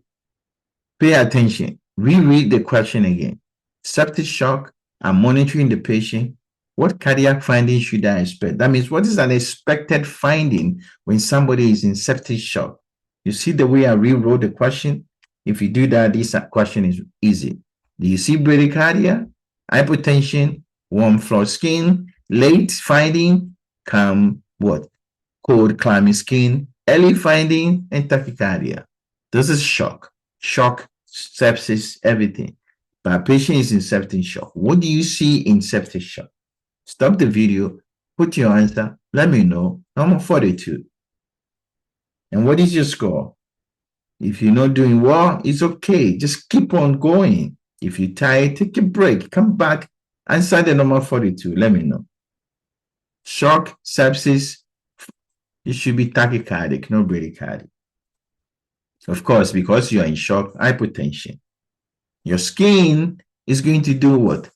attention. Reread the question again. Septic shock, I'm monitoring the patient. What cardiac findings should I expect? That means what is an expected finding when somebody is in septic shock? You see the way I rewrote the question? If you do that, this question is easy. Do you see bradycardia, hypotension, warm floor skin, late finding, calm what? Cold clammy skin, early finding, and tachycardia. This is shock. Shock, sepsis, everything. But a patient is in septic shock. What do you see in septic shock? Stop the video, put your answer, let me know. I'm 42. And what is your score? If you're not doing well, it's okay. Just keep on going. If you're tired, take a break. Come back Answer the number 42. Let me know. Shock, sepsis, you should be tachycardic, no bradycardia. Of course, because you are in shock, hypotension. Your skin is going to do what?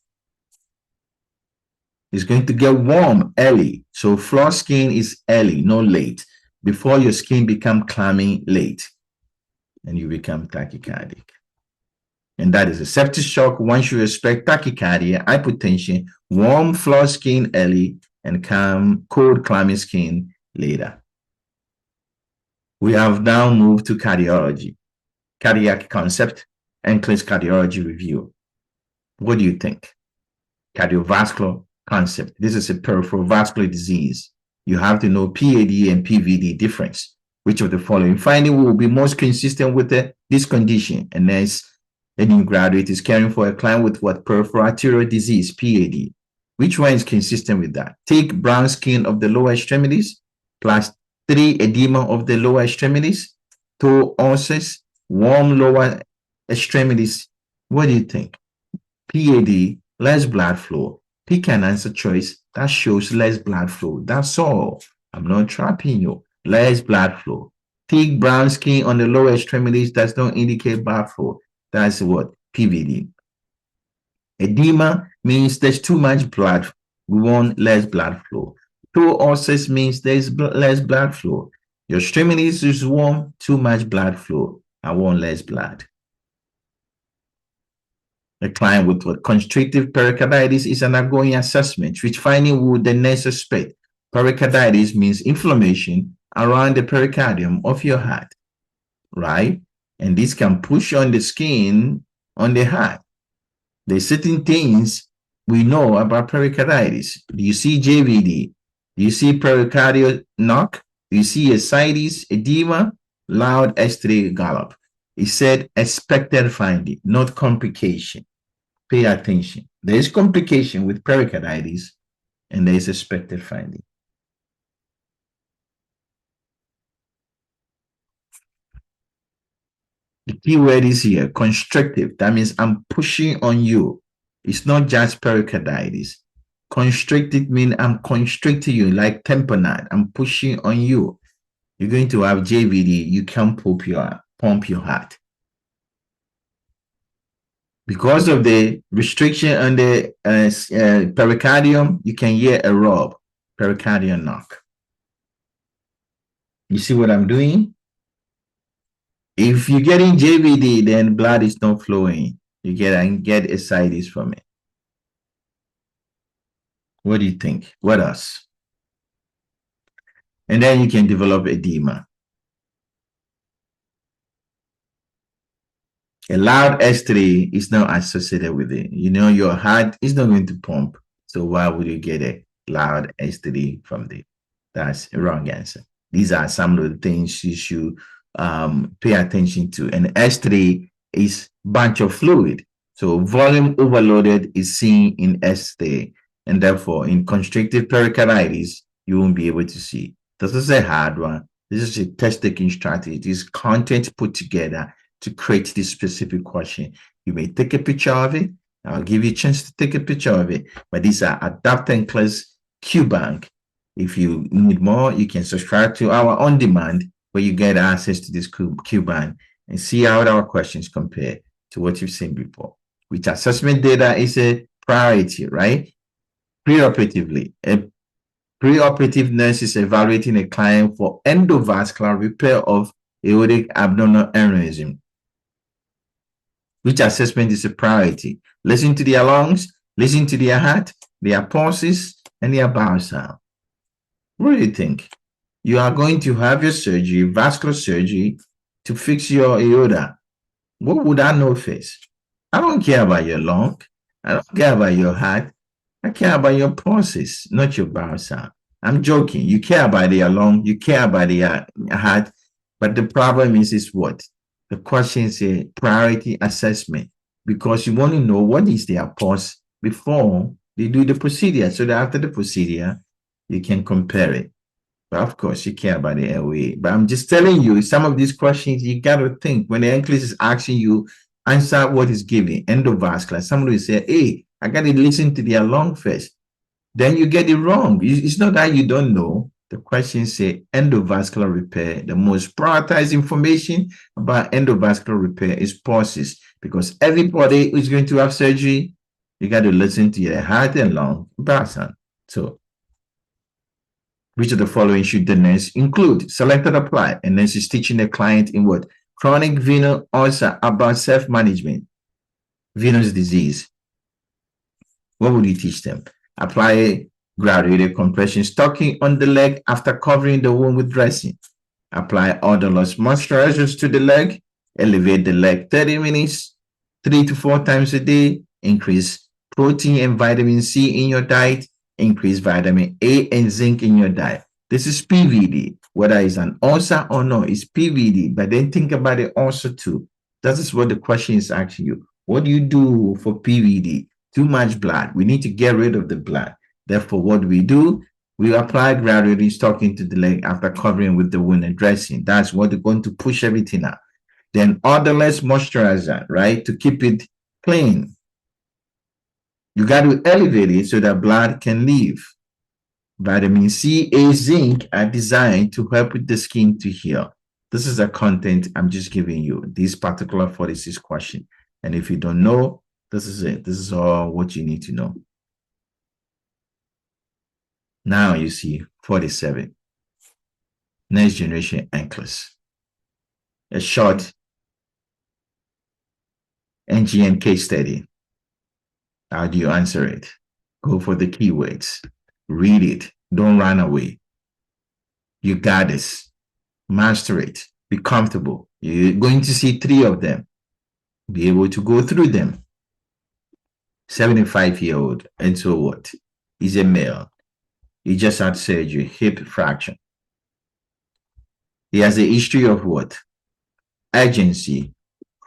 It's going to get warm early. So floor skin is early, not late. Before your skin become clammy late, and you become tachycardic. And that is a septic shock. One should expect tachycardia, hypotension, warm floor skin early, and calm, cold, clammy skin later. We have now moved to cardiology, cardiac concept, NCLEX cardiology review. What do you think? Cardiovascular concept. This is a peripheral vascular disease. You have to know PAD and PVD difference. Which of the following finding will be most consistent with this condition? And as a new graduate is caring for a client with what? Peripheral arterial disease, PAD. Which one is consistent with that? Take brown skin of the lower extremities, plus 3 edema of the lower extremities, 2 ulcers, warm lower extremities. What do you think? PAD, less blood flow. Pick an answer choice that shows less blood flow. That's all. I'm not trapping you. Less blood flow. Thick brown skin on the lower extremities does not indicate blood flow. That's what? PVD. Edema means there's too much blood. We want less blood flow. 2 ulcers means there's less blood flow. Your extremities is warm, too much blood flow. I want less blood. A client with what? Constrictive pericarditis is an ongoing assessment, which finding would the next suspect. Pericarditis means inflammation around the pericardium of your heart, right? And this can push on the skin on the heart. There's certain things we know about pericarditis. Do you see JVD? Do you see pericardial knock? Do you see ascites, edema, loud S3 gallop? It said expected finding, not complication. Pay attention. There is complication with pericarditis, and there is expected finding. The key word is here, constrictive. That means I'm pushing on you. It's not just pericarditis. Constricted means I'm constricting you like tamponade. I'm pushing on you. You're going to have JVD. You can't pump your heart. Because of the restriction on the pericardium, you can hear a rub, pericardial knock. You see what I'm doing? If you're getting JVD, then blood is not flowing. You get ascites from it. What do you think? What else? And then you can develop edema. A loud S3 is not associated with it. You know, your heart is not going to pump. So why would you get a loud S3 from there? That's a wrong answer. These are some of the things you should pay attention to. And S3 is bunch of fluid. So volume overloaded is seen in S3. And therefore, in constrictive pericarditis, you won't be able to see. This is a hard one. This is a test-taking strategy. This content put together to create this specific question. You may take a picture of it. I'll give you a chance to take a picture of it. But these are adapted NCLEX QBank. If you need more, you can subscribe to our on-demand where you get access to this QBank and see how our questions compare to what you've seen before. Which assessment data is a priority, right? Preoperatively, a preoperative nurse is evaluating a client for endovascular repair of aortic abdominal aneurysm. Which assessment is a priority? Listen to their lungs, listen to their heart, their pulses, and their bowel sound. What do you think? You are going to have your surgery, vascular surgery, to fix your aorta. What would I know first? I don't care about your lung. I don't care about your heart. I care about your pulses, not your bowel sound. I'm joking. You care about their lung. You care about their heart. But the problem is what? The question is a priority assessment because you want to know what is their pulse before they do the procedure. So that after the procedure, you can compare it. But of course, you care about the airway. But I'm just telling you, some of these questions, you got to think when the NCLEX is asking you, answer what is given, endovascular. Somebody will say, hey, I got to listen to their lung first. Then you get it wrong. It's not that you don't know. The question say endovascular repair. The most prioritized information about endovascular repair is pulses, because everybody who's going to have surgery, you got to listen to your heart and lung person. So, which of the following should the nurse include? Selected apply. And nurse is teaching the client in what? Chronic venous ulcer about self-management. Venous disease. What would you teach them? Apply graduated compression stocking on the leg after covering the wound with dressing. Apply odorless moisturizers to the leg. Elevate the leg 30 minutes, 3 to 4 times a day. Increase protein and vitamin C in your diet. Increase vitamin A and zinc in your diet. This is PVD. Whether it's an ulcer or not, it's PVD. But then think about the ulcer too. That is what the question is asking you. What do you do for PVD? Too much blood. We need to get rid of the blood. Therefore, what do? We apply gradually stocking to the leg after covering with the wound and dressing. That's what they're going to push everything out. Then odorless moisturizer, right? To keep it clean. You got to elevate it so that blood can leave. Vitamin C, A, zinc are designed to help with the skin to heal. This is the content I'm just giving you, this particular 46 question. And if you don't know, this is it. This is all what you need to know. Now you see 47. Next Generation NCLEX. A short NGN case study. How do you answer it? Go for the keywords. Read it. Don't run away. You got this. Master it. Be comfortable. You're going to see 3 of them. Be able to go through them. 75-year-old. And so what? He's a male. He just had surgery, hip fracture. He has a history of what? Urgency,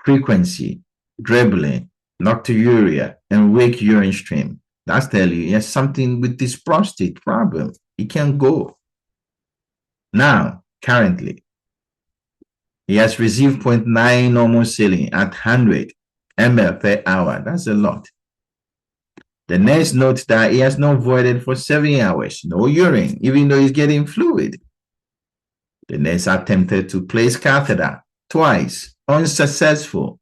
frequency, dribbling, nocturia, and weak urine stream. That's telling you he has something with this prostate problem. He can't go. Now, currently, he has received 0.9 normal saline at 100 ml per hour. That's a lot. The nurse notes that he has not voided for 7 hours, no urine, even though he's getting fluid. The nurse attempted to place catheter twice, unsuccessful.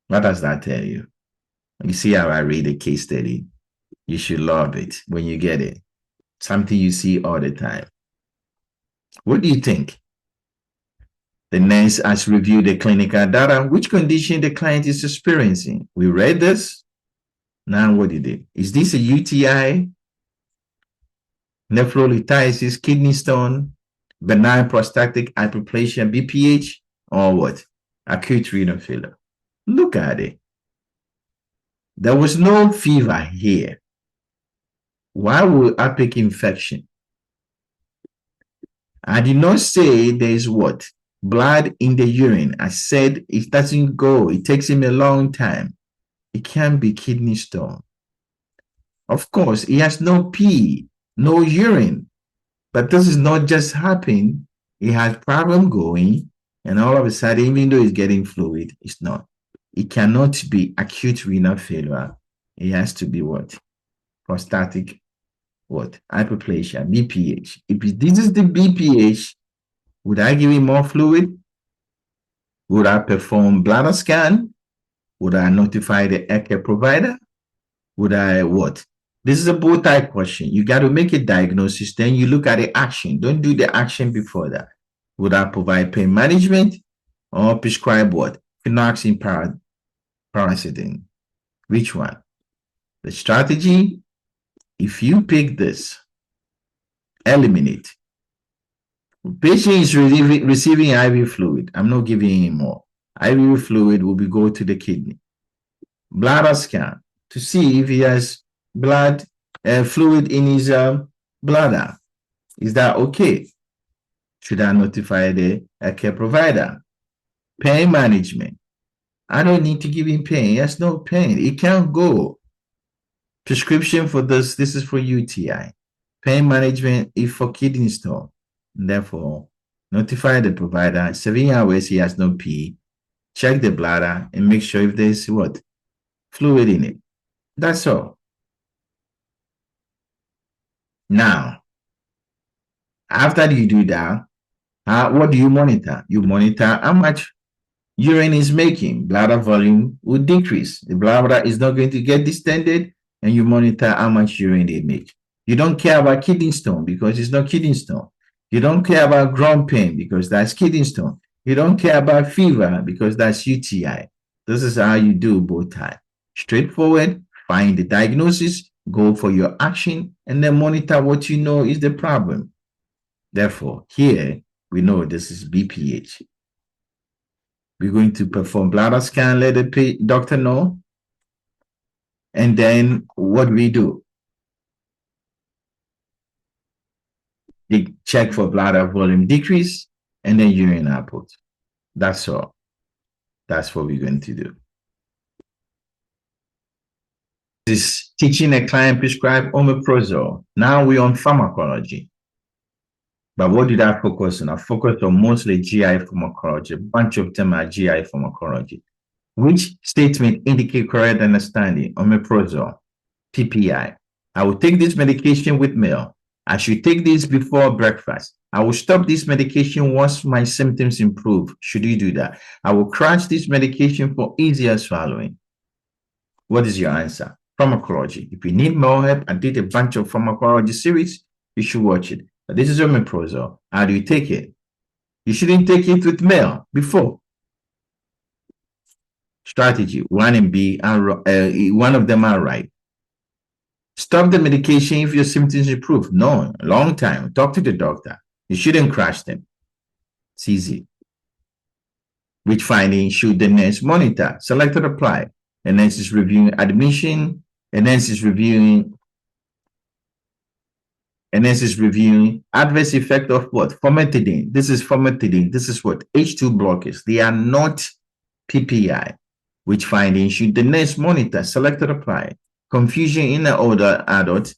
What does that tell you? You see how I read a case study? You should love it when you get it. Something you see all the time. What do you think? The nurse has reviewed the clinical data, which condition the client is experiencing. We read this. Now what did it? Is this a UTI, nephrolithiasis, kidney stone, benign prostatic hyperplasia, BPH, or what? Acute renal failure. Look at it. There was no fever here. Why would I pick infection? I did not say there is what? Blood in the urine. I said it doesn't go. It takes him a long time. It can be kidney stone. Of course, he has no pee, no urine. But this is not just happening. He has problem going, and all of a sudden, even though he's getting fluid, it's not. It cannot be acute renal failure. It has to be what? Prostatic what? Hyperplasia, BPH. If this is the BPH, would I give him more fluid? Would I perform bladder scan? Would I notify the healthcare provider? Would I what? This is a bow tie question. You got to make a diagnosis, then you look at the action. Don't do the action before that. Would I provide pain management or prescribe what? Phenoxyl paracetamol. Which one? The strategy, if you pick this, eliminate. Patient is receiving IV fluid. I'm not giving any more. IV fluid will be go to the kidney. Bladder scan to see if he has blood fluid in his bladder. Is that okay? Should I notify the care provider? Pain management. I don't need to give him pain. He has no pain. He can't go. Prescription for this. This is for UTI. Pain management is for kidney stone. Therefore, notify the provider. 7 hours he has no pee. Check the bladder and make sure if there's what? Fluid in it. That's all. Now, after you do that, what do you monitor? You monitor how much urine is making. Bladder volume will decrease. The bladder is not going to get distended, and you monitor how much urine they make. You don't care about kidney stone because it's not kidney stone. You don't care about groin pain because that's kidney stone. You don't care about fever because that's UTI. This is how you do both types. Straightforward, find the diagnosis, go for your action, and then monitor what you know is the problem. Therefore, here we know this is BPH. We're going to perform bladder scan, let the doctor know. And then what we do? They check for bladder volume decrease and then urine output. That's all. That's what we're going to do. This is teaching a client prescribe omeprazole. Now we're on pharmacology. But what did I focus on? I focused on mostly GI pharmacology. A bunch of them are GI pharmacology. Which statement indicate correct understanding? Omeprazole, PPI. I will take this medication with meal. I should take this before breakfast. I will stop this medication once my symptoms improve. Should you do that? I will crash this medication for easier swallowing. What is your answer? Pharmacology. If you need more help, I did a bunch of pharmacology series. You should watch it. But this is omeprazole. How do you take it? You shouldn't take it with meal before. Strategy 1 and B are one of them are right. Stop the medication if your symptoms improve. No, a long time. Talk to the doctor. You shouldn't crash them. It's easy. Which finding should the nurse monitor? Select or apply. The nurse is reviewing admission. The nurse is reviewing. And this is reviewing adverse effect of what? Famotidine. This is famotidine. This is what? H2 blockers. They are not PPI. Which finding should the nurse monitor? Select or apply. Confusion in the older adult,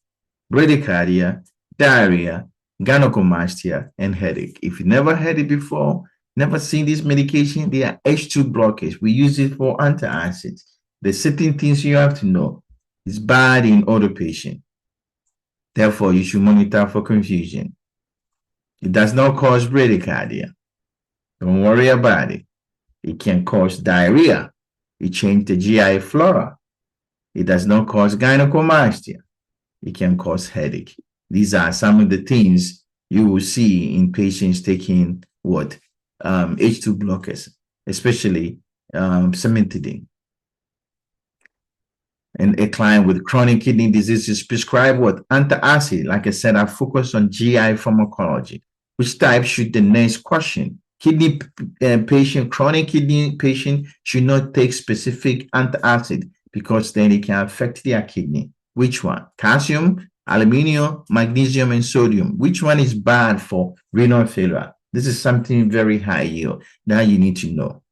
bradycardia, diarrhea, gynecomastia, and headache. If you never heard it before, never seen this medication, they are H2 blockers. We use it for antacids. The certain things you have to know. It's bad in older patients. Therefore, you should monitor for confusion. It does not cause bradycardia. Don't worry about it. It can cause diarrhea. It changes the GI flora. It does not cause gynecomastia. It can cause headache. These are some of the things you will see in patients taking what? H2 blockers, especially cimetidine. And a client with chronic kidney disease is prescribed what? Antacid. Like I said, I focus on GI pharmacology. Which type should the nurse question? Kidney patient, chronic kidney patient should not take specific antacid because then it can affect their kidney. Which one? Calcium, aluminum, magnesium, and sodium. Which one is bad for renal failure? This is something very high yield that you need to know.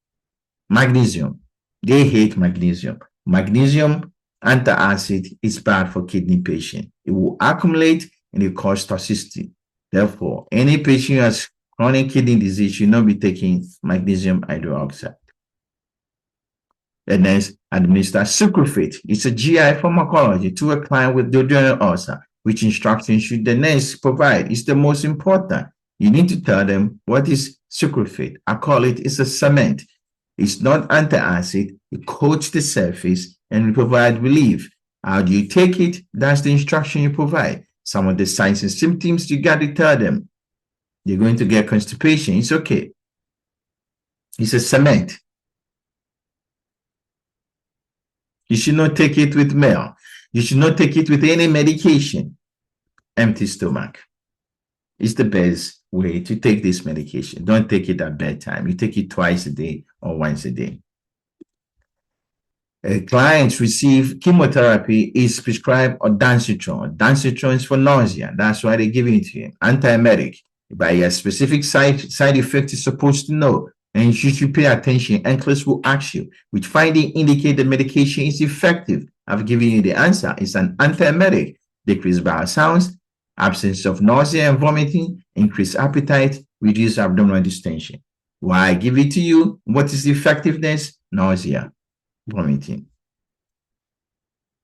Magnesium. They hate magnesium. Magnesium antacid is bad for kidney patient. It will accumulate and it cause toxicity. Therefore, any patient who has chronic kidney disease should not be taking magnesium hydroxide. And then administer sucralfate. It's a GI pharmacology to a client with duodenal ulcer. Which instruction should the nurse provide? It's the most important. You need to tell them what is sucralfate. I call it's a cement. It's not antacid. It coats the surface and provide relief. How do you take it? That's the instruction you provide. Some of the signs and symptoms, you got to tell them. You're going to get constipation. It's okay. It's a cement. You should not take it with meal. You should not take it with any medication. Empty stomach. It's the best way to take this medication. Don't take it at bedtime. You take it twice a day or once a day. Clients receive chemotherapy is prescribed ondansetron. Ondansetron is for nausea. That's why they're giving it to you. Antiemetic. By a specific side effect is supposed to know. And you should pay attention. NCLEX will ask you, which finding indicate the medication is effective. I've given you the answer. It's an antiemetic. Decrease bowel sounds, absence of nausea and vomiting, increase appetite, reduce abdominal distension. Why I give it to you? What is the effectiveness? Nausea, vomiting.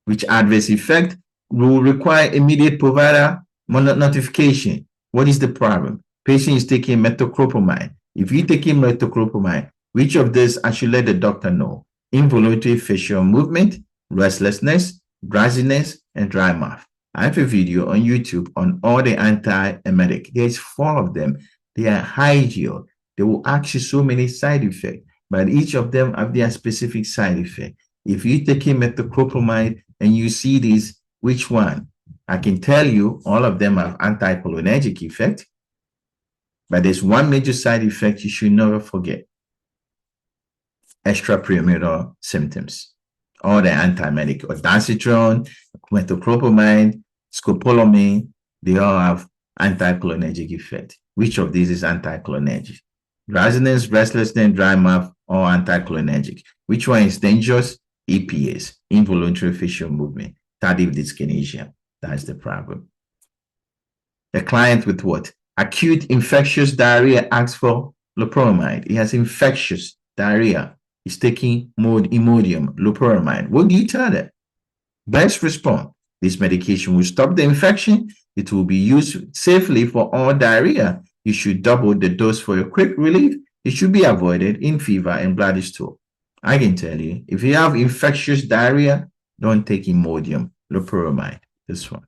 which adverse effect will require immediate provider notification. What is the problem? Patient is taking metoclopramide. If you're taking metoclopramide, which of this I should let the doctor know? Involuntary facial movement, restlessness, drowsiness, and dry mouth. I have a video on YouTube on all the anti-emetic. There's 4 of them. They are ideal. They will ask you so many side effects, but each of them have their specific side effect. If you're taking metoclopramide and you see this, which one? I can tell you all of them have anticholinergic effect, but there's one major side effect you should never forget. Extrapremural symptoms. All the antiemetic, ondansetron, metoclopramide, scopolamine, they all have anticholinergic effect. Which of these is anticholinergic? Drowsiness, restlessness, dry mouth, all anticholinergic. Which one is dangerous? EPS, involuntary facial movement, tardive dyskinesia. That's the problem. The client with what? Acute infectious diarrhea asks for loperamide. He has infectious diarrhea. He's taking Imodium, loperamide. What do you tell them? Best response. This medication will stop the infection. It will be used safely for all diarrhea. You should double the dose for a quick relief. It should be avoided in fever and bloody stool. I can tell you, if you have infectious diarrhea, don't take Imodium, loperamide, this one.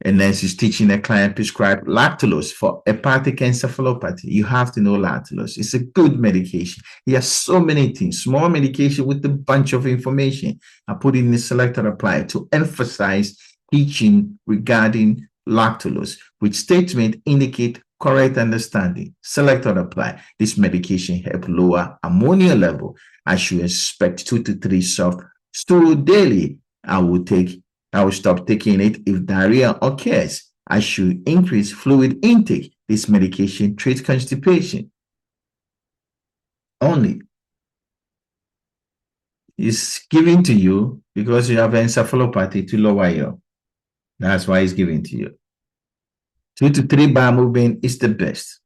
And then she's teaching the client prescribe lactulose for hepatic encephalopathy. You have to know lactulose. It's a good medication. It has so many things, small medication with a bunch of information. I put it in the selected apply to emphasize teaching regarding lactulose, which statement indicate correct understanding. Selected apply. This medication help lower ammonia level. I should expect 2 to 3 soft stool daily. I will stop taking it if diarrhea occurs. I should increase fluid intake. This medication treats constipation only. It's given to you because you have encephalopathy to lower your. That's why it's given to you. 2 to 3 bar movement is the best.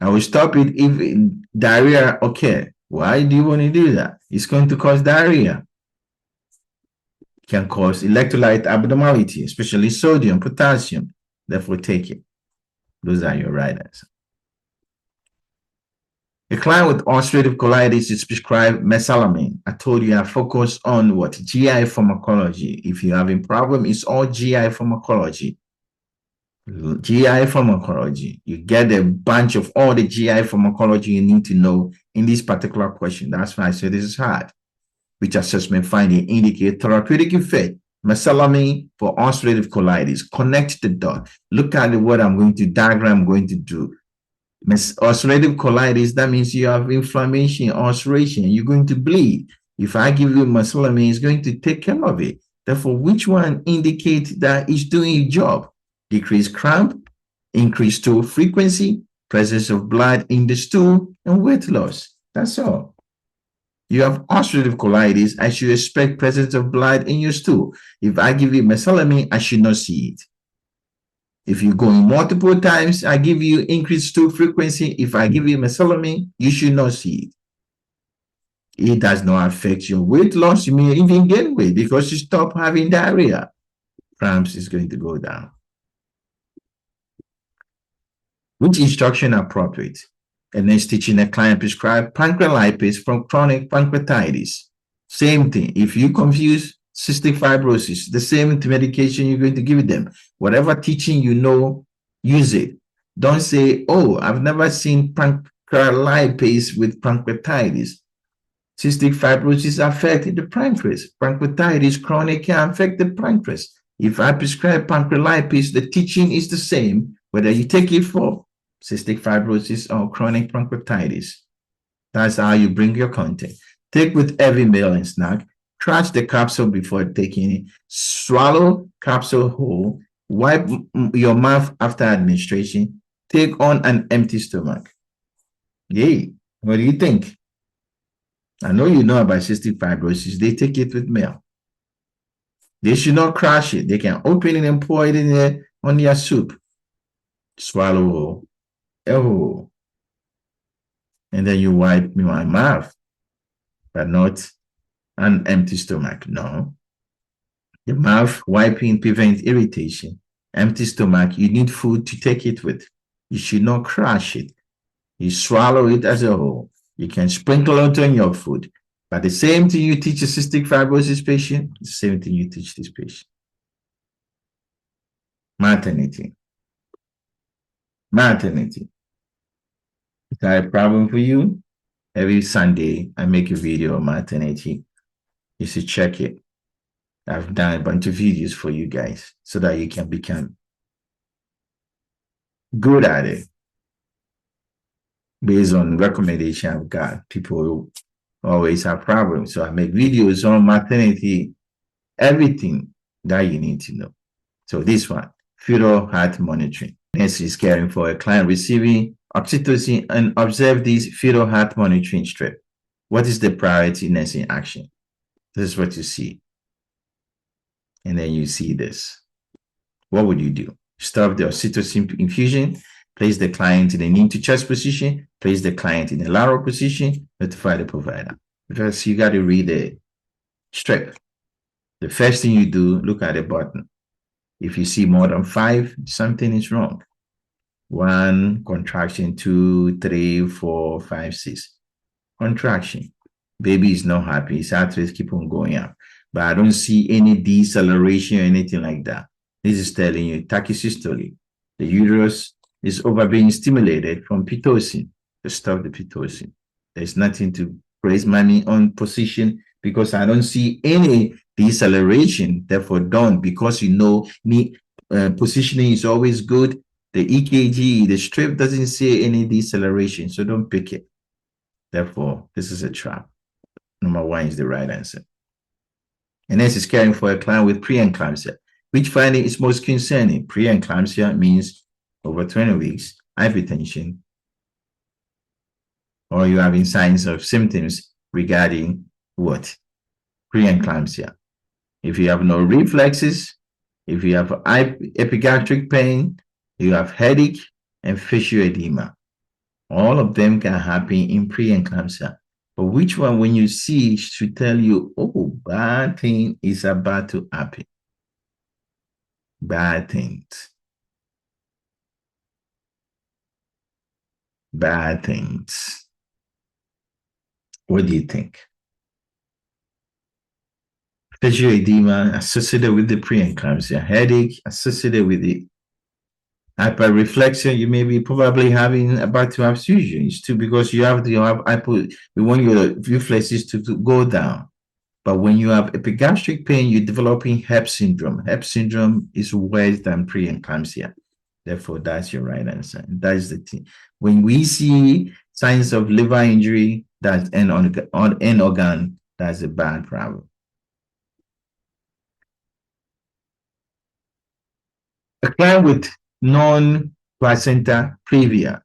I will stop it if diarrhea occurs. Why do you want to do that? It's going to cause diarrhea. It can cause electrolyte abnormality, especially sodium, potassium. Therefore, take it. Those are your right answers. A client with ulcerative colitis is prescribed mesalamine. I told you I focus on what? GI pharmacology. If you're having problem, it's all GI pharmacology. GI pharmacology. You get a bunch of all the GI pharmacology you need to know in this particular question. That's why I say this is hard. Which assessment finding indicate therapeutic effect? Mesalamine for ulcerative colitis. Connect the dot. Look at what I'm going to diagram I'm going to do. Ulcerative colitis, that means you have inflammation, ulceration. You're going to bleed. If I give you mesalamine, it's going to take care of it. Therefore, which one indicates that it's doing your job? Decreased cramp, increased stool frequency, presence of blood in the stool, and weight loss. That's all. You have ulcerative colitis, I should expect presence of blood in your stool. If I give you mesalamine, I should not see it. If you're going multiple times, I give you increased stool frequency. If I give you mesalamine, you should not see it. It does not affect your weight loss. You may even gain weight because you stop having diarrhea. Cramps is going to go down. Which instruction appropriate? And then teaching a client prescribe pancreolipase from chronic pancreatitis. Same thing. If you confuse cystic fibrosis, the same medication you're going to give them. Whatever teaching you know, use it. Don't say, oh, I've never seen pancreolipase with pancreatitis. Cystic fibrosis affected the pancreas. Pancreatitis chronic can affect the pancreas. If I prescribe pancreolipase, the teaching is the same, whether you take it for cystic fibrosis or chronic pancreatitis. That's how you bring your content. Take with every meal and snack. Crush the capsule before taking it. Swallow capsule whole. Wipe your mouth after administration. Take on an empty stomach. Yay. What do you think? I know you know about cystic fibrosis. They take it with meal. They should not crush it. They can open it and pour it in there on their soup. Swallow whole. Oh. and then you wipe my mouth, but not an empty stomach. No. The mouth wiping prevents irritation. Empty stomach, you need food to take it with. You should not crush it. You swallow it as a whole. You can sprinkle it on your food. But the same thing you teach a cystic fibrosis patient, the same thing you teach this patient. Maternity. Maternity. Is that a problem for you? Every Sunday, I make a video on maternity. You should check it. I've done a bunch of videos for you guys so that you can become good at it. Based on recommendation I've got, people always have problems. So I make videos on maternity, everything that you need to know. So this one, fetal heart monitoring. Nurse is caring for a client receiving oxytocin and observe this fetal heart monitoring strip. What is the priority nursing action? This is what you see. And then you see this. What would you do? Stop the oxytocin infusion, place the client in a knee to chest position, place the client in a lateral position, notify the provider. Because you got to read the strip. The first thing you do, look at the button. If you see more than 5, something is wrong. 1, contraction, 2, 3, 4, 5, 6. Contraction. Baby is not happy. His heart rate keep on going up. But I don't see any deceleration or anything like that. This is telling you tachysystole. The uterus is over being stimulated from Pitocin to stop the Pitocin. There's nothing to place mommy on position because I don't see any deceleration. Therefore, don't, because you know me, positioning is always good. The EKG, the strip doesn't say any deceleration, so don't pick it. Therefore, this is a trap. Number 1 is the right answer. And this is caring for a client with preeclampsia. Which finding is most concerning? Preeclampsia means over 20 weeks, hypertension, or you're having signs of symptoms regarding what? Preeclampsia. If you have no reflexes, if you have epigastric pain, you have headache and facial edema. All of them can happen in preeclampsia. But which one, when you see, should tell you, oh, bad thing is about to happen? Bad things. Bad things. What do you think? Facial edema associated with the preeclampsia, headache associated with the hyperreflexia. You may be probably about to have seizures too, because you want your reflexes to go down. But when you have epigastric pain, you're developing HEP syndrome. HEP syndrome is worse than preeclampsia. Therefore, that's your right answer. That is the thing. When we see signs of liver injury, that's end organ, that's a bad problem. A client with non-placenta previa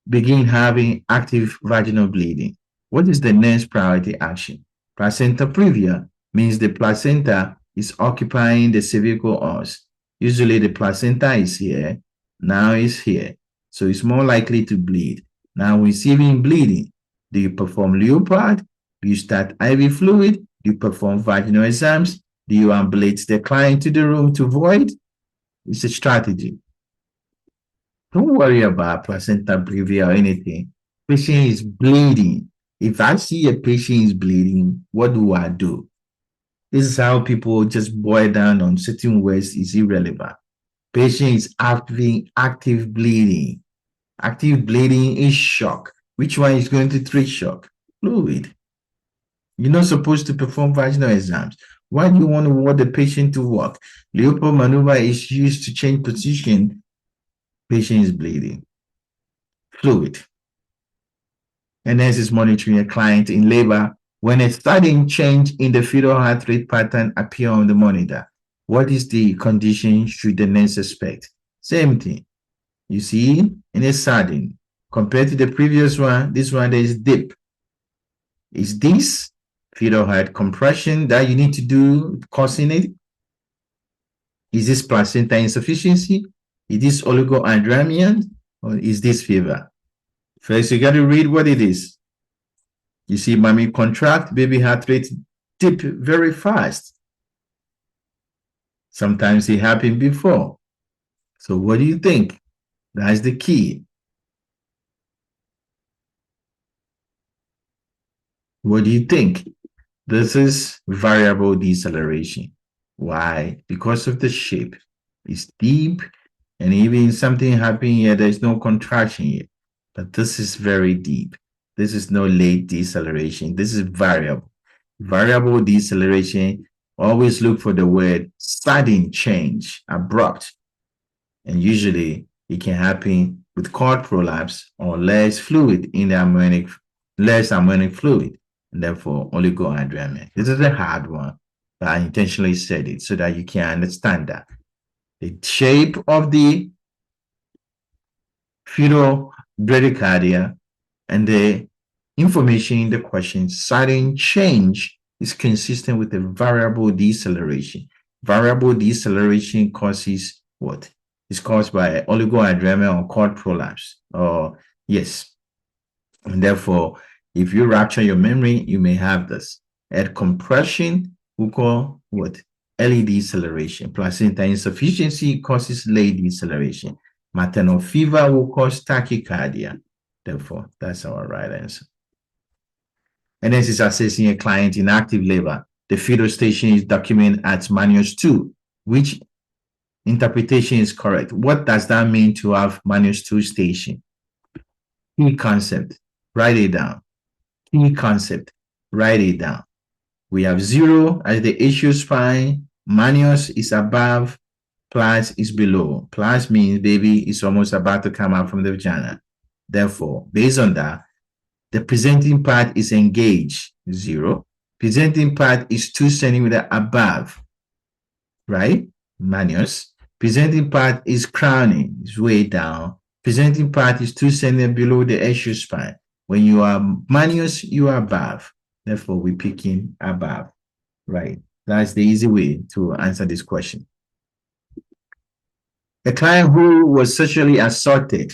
begin having active vaginal bleeding. What is the next priority action? Placenta previa means the placenta is occupying the cervical os. Usually the placenta is here, now it's here. So it's more likely to bleed. Now receiving bleeding, do you perform Leopard? Do you start IV fluid? Do you perform vaginal exams? Do you ambulate the client to the room to void? It's a strategy. Don't worry about placenta previa or anything. Patient is bleeding. If I see a patient is bleeding, what do I do? This is how people just boil down on certain words is irrelevant. Patient is active bleeding. Active bleeding is shock. Which one is going to treat shock? Fluid. You're not supposed to perform vaginal exams. Why do you want to want the patient to walk? Leopold maneuver is used to change position. Patient is bleeding. Fluid. And nurse is monitoring a client in labor when a sudden change in the fetal heart rate pattern appear on the monitor. What is the condition should the nurse expect? Same thing. You see, in a sudden, compared to the previous one, this one there is dip. Is this fetal heart compression that you need to do causing it? Is this placenta insufficiency? Is this oligohydramnion? Or is this fever? First, you got to read what it is. You see mommy contract, baby heart rate dip very fast. Sometimes it happened before. So what do you think? That's the key. What do you think? This is variable deceleration. Why? Because of the shape. It's deep, and even something happening here, there's no contraction here. But this is very deep. This is no late deceleration. This is variable. Variable deceleration, always look for the word sudden change, abrupt. And usually it can happen with cord prolapse or less fluid in the amniotic, less amniotic fluid, and therefore oligohydramnia. This is a hard one, but I intentionally said it so that you can understand that. The shape of the fetal bradycardia and the information in the question, sudden change, is consistent with the variable deceleration. Variable deceleration causes what? It's caused by oligohydramnia or cord prolapse. Or yes. And therefore, if you rupture your memory, you may have this. At compression, we call what? Early deceleration. Placenta insufficiency causes late deceleration. Maternal fever will cause tachycardia. Therefore, that's our right answer. And this is assessing a client in active labor. The fetal station is documented at -2. Which interpretation is correct? What does that mean to have -2 station? Key concept, write it down. Key concept, write it down. We have 0 as the issue spine, minus is above, plus is below. Plus means baby is almost about to come out from the vagina. Therefore, based on that, the presenting part is engaged, 0. Presenting part is 2 centimeters above, right? Minus. Presenting part is crowning, is way down. Presenting part is 2 centimeters below the issue spine. When you are minus, you are above. Therefore, we're picking above, right? That's the easy way to answer this question. A client who was sexually assaulted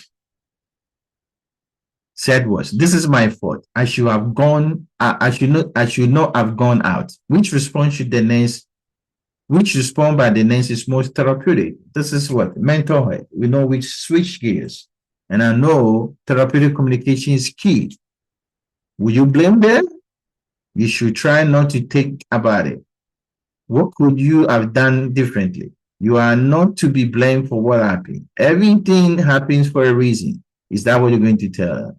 said was, this is my fault. I should have gone, I should not have gone out. Which response should the nurse, which response by the nurse is most therapeutic? This is what? Mental health. We know which switch gears. And I know therapeutic communication is key. Will you blame them? You should try not to think about it. What could you have done differently? You are not to be blamed for what happened. Everything happens for a reason. Is that what you're going to tell her?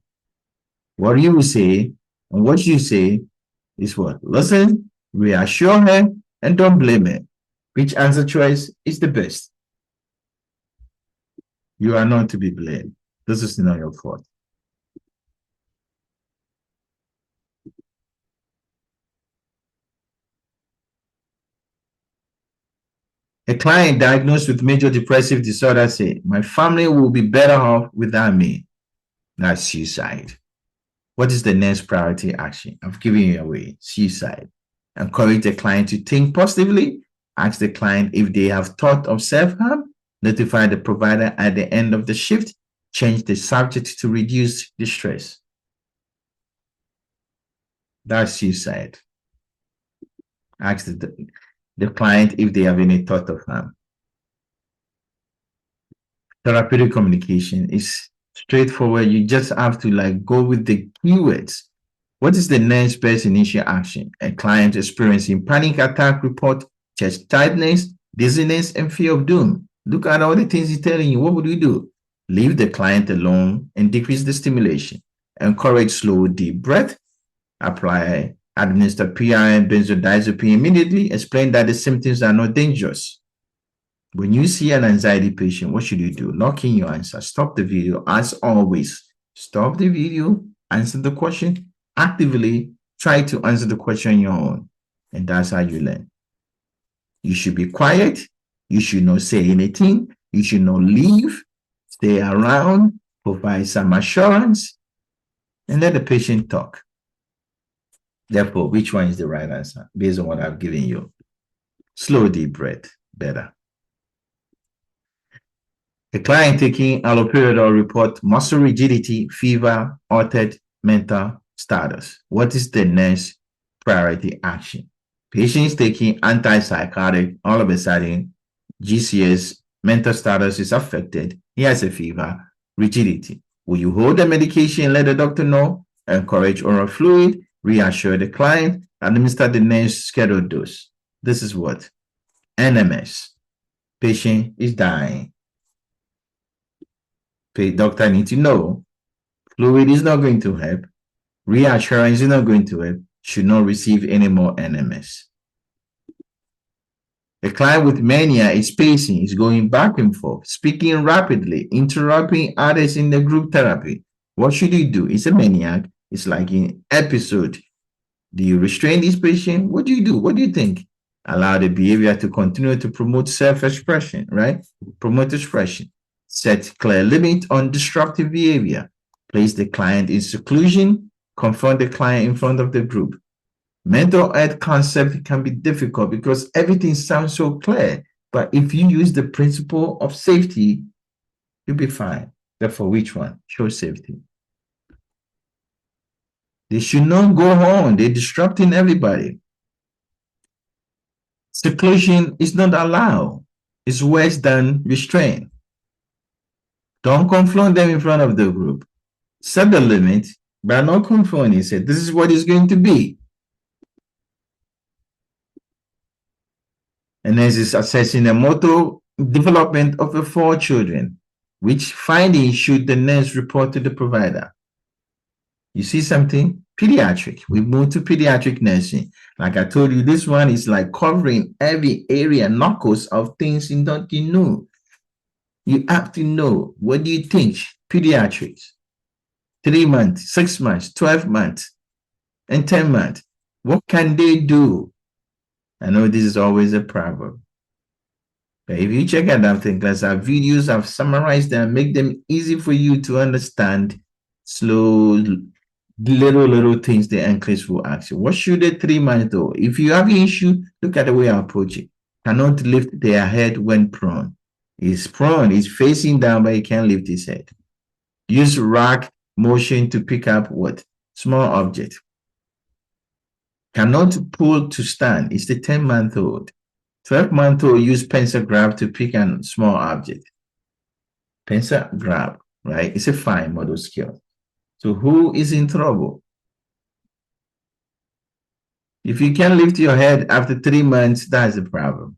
What you will say and what you say is what? Listen, reassure her, and don't blame her. Which answer choice is the best? You are not to be blamed. This is not your fault. A client diagnosed with major depressive disorder say, my family will be better off without me. That's suicide. What is the next priority action? I've given you away. Suicide. Encourage the client to think positively. Ask the client if they have thought of self-harm. Notify the provider at the end of the shift. Change the subject to reduce the stress. That's suicide. Ask the client if they have any thought of harm. Therapeutic communication is straightforward. You just have to go with the keywords. What is the next best initial action? A client experiencing panic attack report, chest tightness, dizziness, and fear of doom. Look at all the things he's telling you. What would you do? Leave the client alone and decrease the stimulation. Encourage slow, deep breath. Apply, administer PRN, benzodiazepine immediately. Explain that the symptoms are not dangerous. When you see an anxiety patient, what should you do? Lock in your answer. Stop the video. As always, stop the video, answer the question. Actively try to answer the question on your own. And that's how you learn. You should be quiet. You should not say anything. You should not leave. Stay around. Provide some assurance. And let the patient talk. Therefore, which one is the right answer based on what I've given you? Slow, deep breath. Better. A client taking allopurinol report muscle rigidity, fever, altered mental status. What is the next priority action? Patient is taking antipsychotic, all of a sudden, GCS mental status is affected. He has a fever, rigidity. Will you hold the medication and let the doctor know? Encourage oral fluid, reassure the client, administer the next scheduled dose. This is what? NMS. Patient is dying. Doctor needs to know. Fluid is not going to help. Reassurance is not going to help. Should not receive any more NMS. A client with mania is pacing, is going back and forth, speaking rapidly, interrupting others in the group therapy. What should you do? It's a maniac. It's like an episode. Do you restrain this patient? What do you do? What do you think? Allow the behavior to continue to promote self-expression, right? Promote expression. Set clear limit on disruptive behavior. Place the client in seclusion. Confront the client in front of the group. Mental health concept can be difficult because everything sounds so clear. But if you use the principle of safety, you'll be fine. Therefore, which one? Show safety. They should not go home. They're disrupting everybody. Seclusion is not allowed. It's worse than restraint. Don't confront them in front of the group. Set the limit, but not confronting. Say, this is what it's going to be. And then it's assessing the motor development of the 4 children. Which findings should the nurse report to the provider? You see something? Pediatric. We move to pediatric nursing. Like I told you, this one is like covering every area, knuckles of things you don't know. You have to know. What do you think? Pediatrics. 3 months, 6 months, 12 months, and 10 months. What can they do? I know this is always a problem. But if you check out that thing, class, our videos, I've summarized them, make them easy for you to understand. Slow, little things the NCLEX will ask you. What should the 3 months do? If you have an issue, look at the way I approach it. Cannot lift their head when prone. He's prone, he's facing down, but he can't lift his head. Use rack motion to pick up what? Small object. Cannot pull to stand. It's the 10-month-old. 12-month-old use pencil grab to pick a small object. Pencil grab, right? It's a fine motor skill. So who is in trouble? If you can't lift your head after 3 months, that's a problem.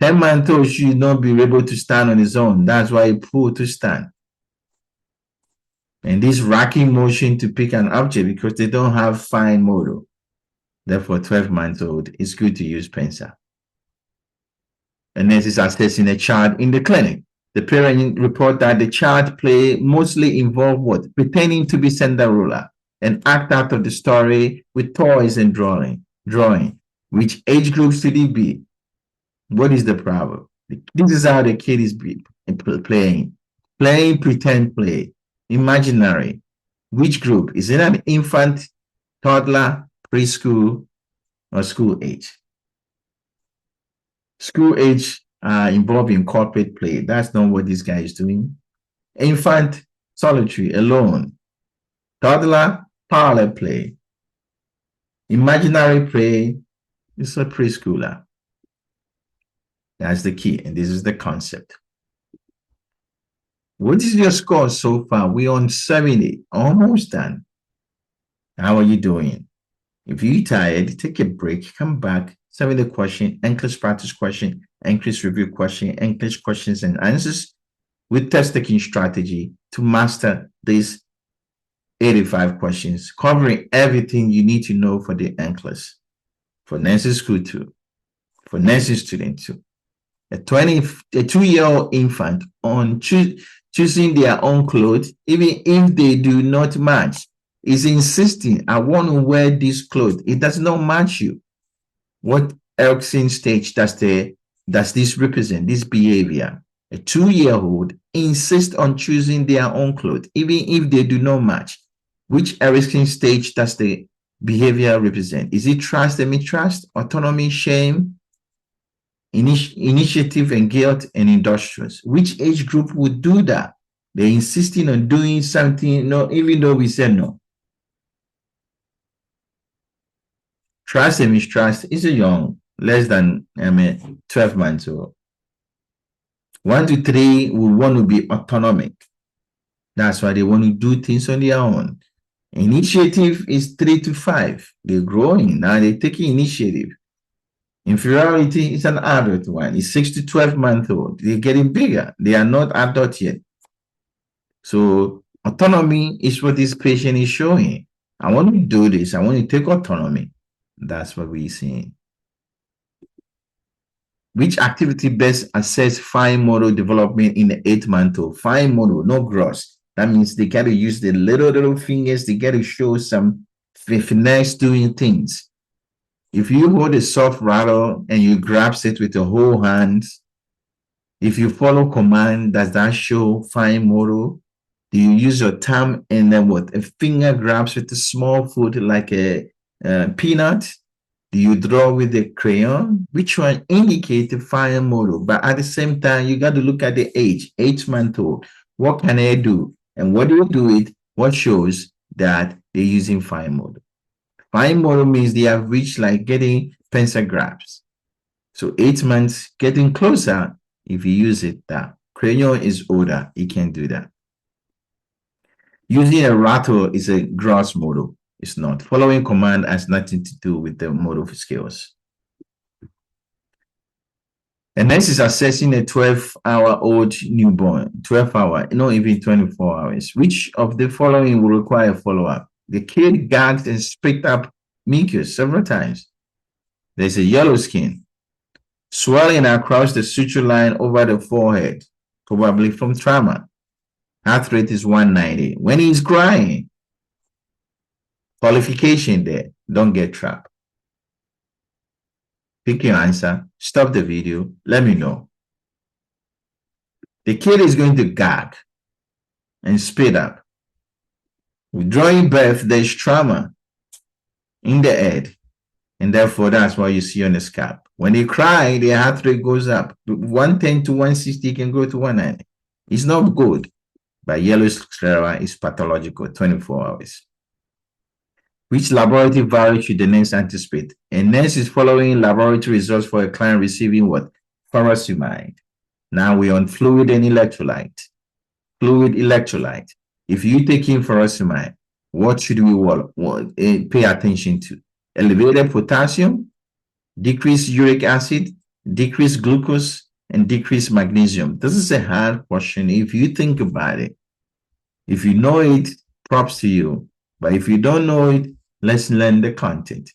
10-month-old should not be able to stand on his own. That's why he pull to stand. And this racking motion to pick an object because they don't have fine motor. Therefore, 12-month-old, it's good to use pencil. And this is assessing a child in the clinic. The parent report that the child play mostly involve what? Pretending to be Cinderella and act out of the story with toys and drawing. Which age groups should it be? What is the problem? This is how the kid is playing. Playing pretend play. Imaginary. Which group? Is it an infant, toddler, preschool, or school age? School age involved in corporate play. That's not what this guy is doing. Infant, solitary, alone. Toddler, parlor play. Imaginary play is a preschooler. That's the key, and this is the concept. What is your score so far? We're on 70, almost done. How are you doing? If you're tired, take a break, come back, send me the question, NCLEX practice question, NCLEX review question, NCLEX questions and answers with test-taking strategy to master these 85 questions, covering everything you need to know for the NCLEX, for nursing school too, for nursing student too. A 2-year-old infant on choosing their own clothes, even if they do not match, is insisting, I want to wear this clothes. It does not match you. What Erickson stage does this represent, this behavior? A 2-year-old insists on choosing their own clothes, even if they do not match. Which Erickson stage does the behavior represent? Is it trust and mistrust, autonomy, shame, initiative and guilt, and industrious? Which age group would do that? They're insisting on doing something, no, even though we said no. Trust and mistrust is a young, less than 12 months old. 1 to 3 will want to be autonomic. That's why they want to do things on their own. Initiative is 3 to 5. They're growing. Now they're taking initiative. Inferiority is an adult one. It's 6 to 12 months old. They're getting bigger. They are not adult yet. So autonomy is what this patient is showing. I want to do this. I want to take autonomy. That's what we're seeing. Which activity best assess fine motor development in the 8-month-old? Fine motor, no gross. That means they got to use the little fingers. They got to show some finesse doing things. If you hold a soft rattle and you grasp it with your whole hand, if you follow command, does that show fine motor? Do you use your thumb and then what? A finger grabs with a small foot like a peanut? Do you draw with a crayon? Which one indicate the fine motor? But at the same time, you got to look at the age, 8-month-old. What can I do? And what do you do it? What shows that they're using fine motor? Fine motor means they have reached like getting pencil grabs. So 8 months, getting closer. If you use it, that crayon is older. You can't do that. Using a rattle is a gross motor. It's not. Following command has nothing to do with the motor skills. And next is assessing a 12-hour-old newborn. 12-hour, not even 24 hours. Which of the following will require follow-up? The kid gagged and spit up mucus several times. There's a yellow skin. Swelling across the suture line over the forehead, probably from trauma. Heart rate is 190. When he's crying, qualification there, don't get trapped. Pick your answer, stop the video, let me know. The kid is going to gag and spit up. Withdrawing breath, there's trauma in the head, and therefore that's why you see on the scalp. When they cry, their heart rate goes up. 110 to 160 can go to 190. It's not good, but yellow sclera is pathological, 24 hours. Which laboratory value should the nurse anticipate? A nurse is following laboratory results for a client receiving what? Furosemide. Now we're on fluid and electrolyte. Fluid electrolyte. If you take in furosemide, what should we pay attention to? Elevated potassium, decreased uric acid, decreased glucose, and decreased magnesium. This is a hard question if you think about it. If you know it, props to you. But if you don't know it, let's learn the content.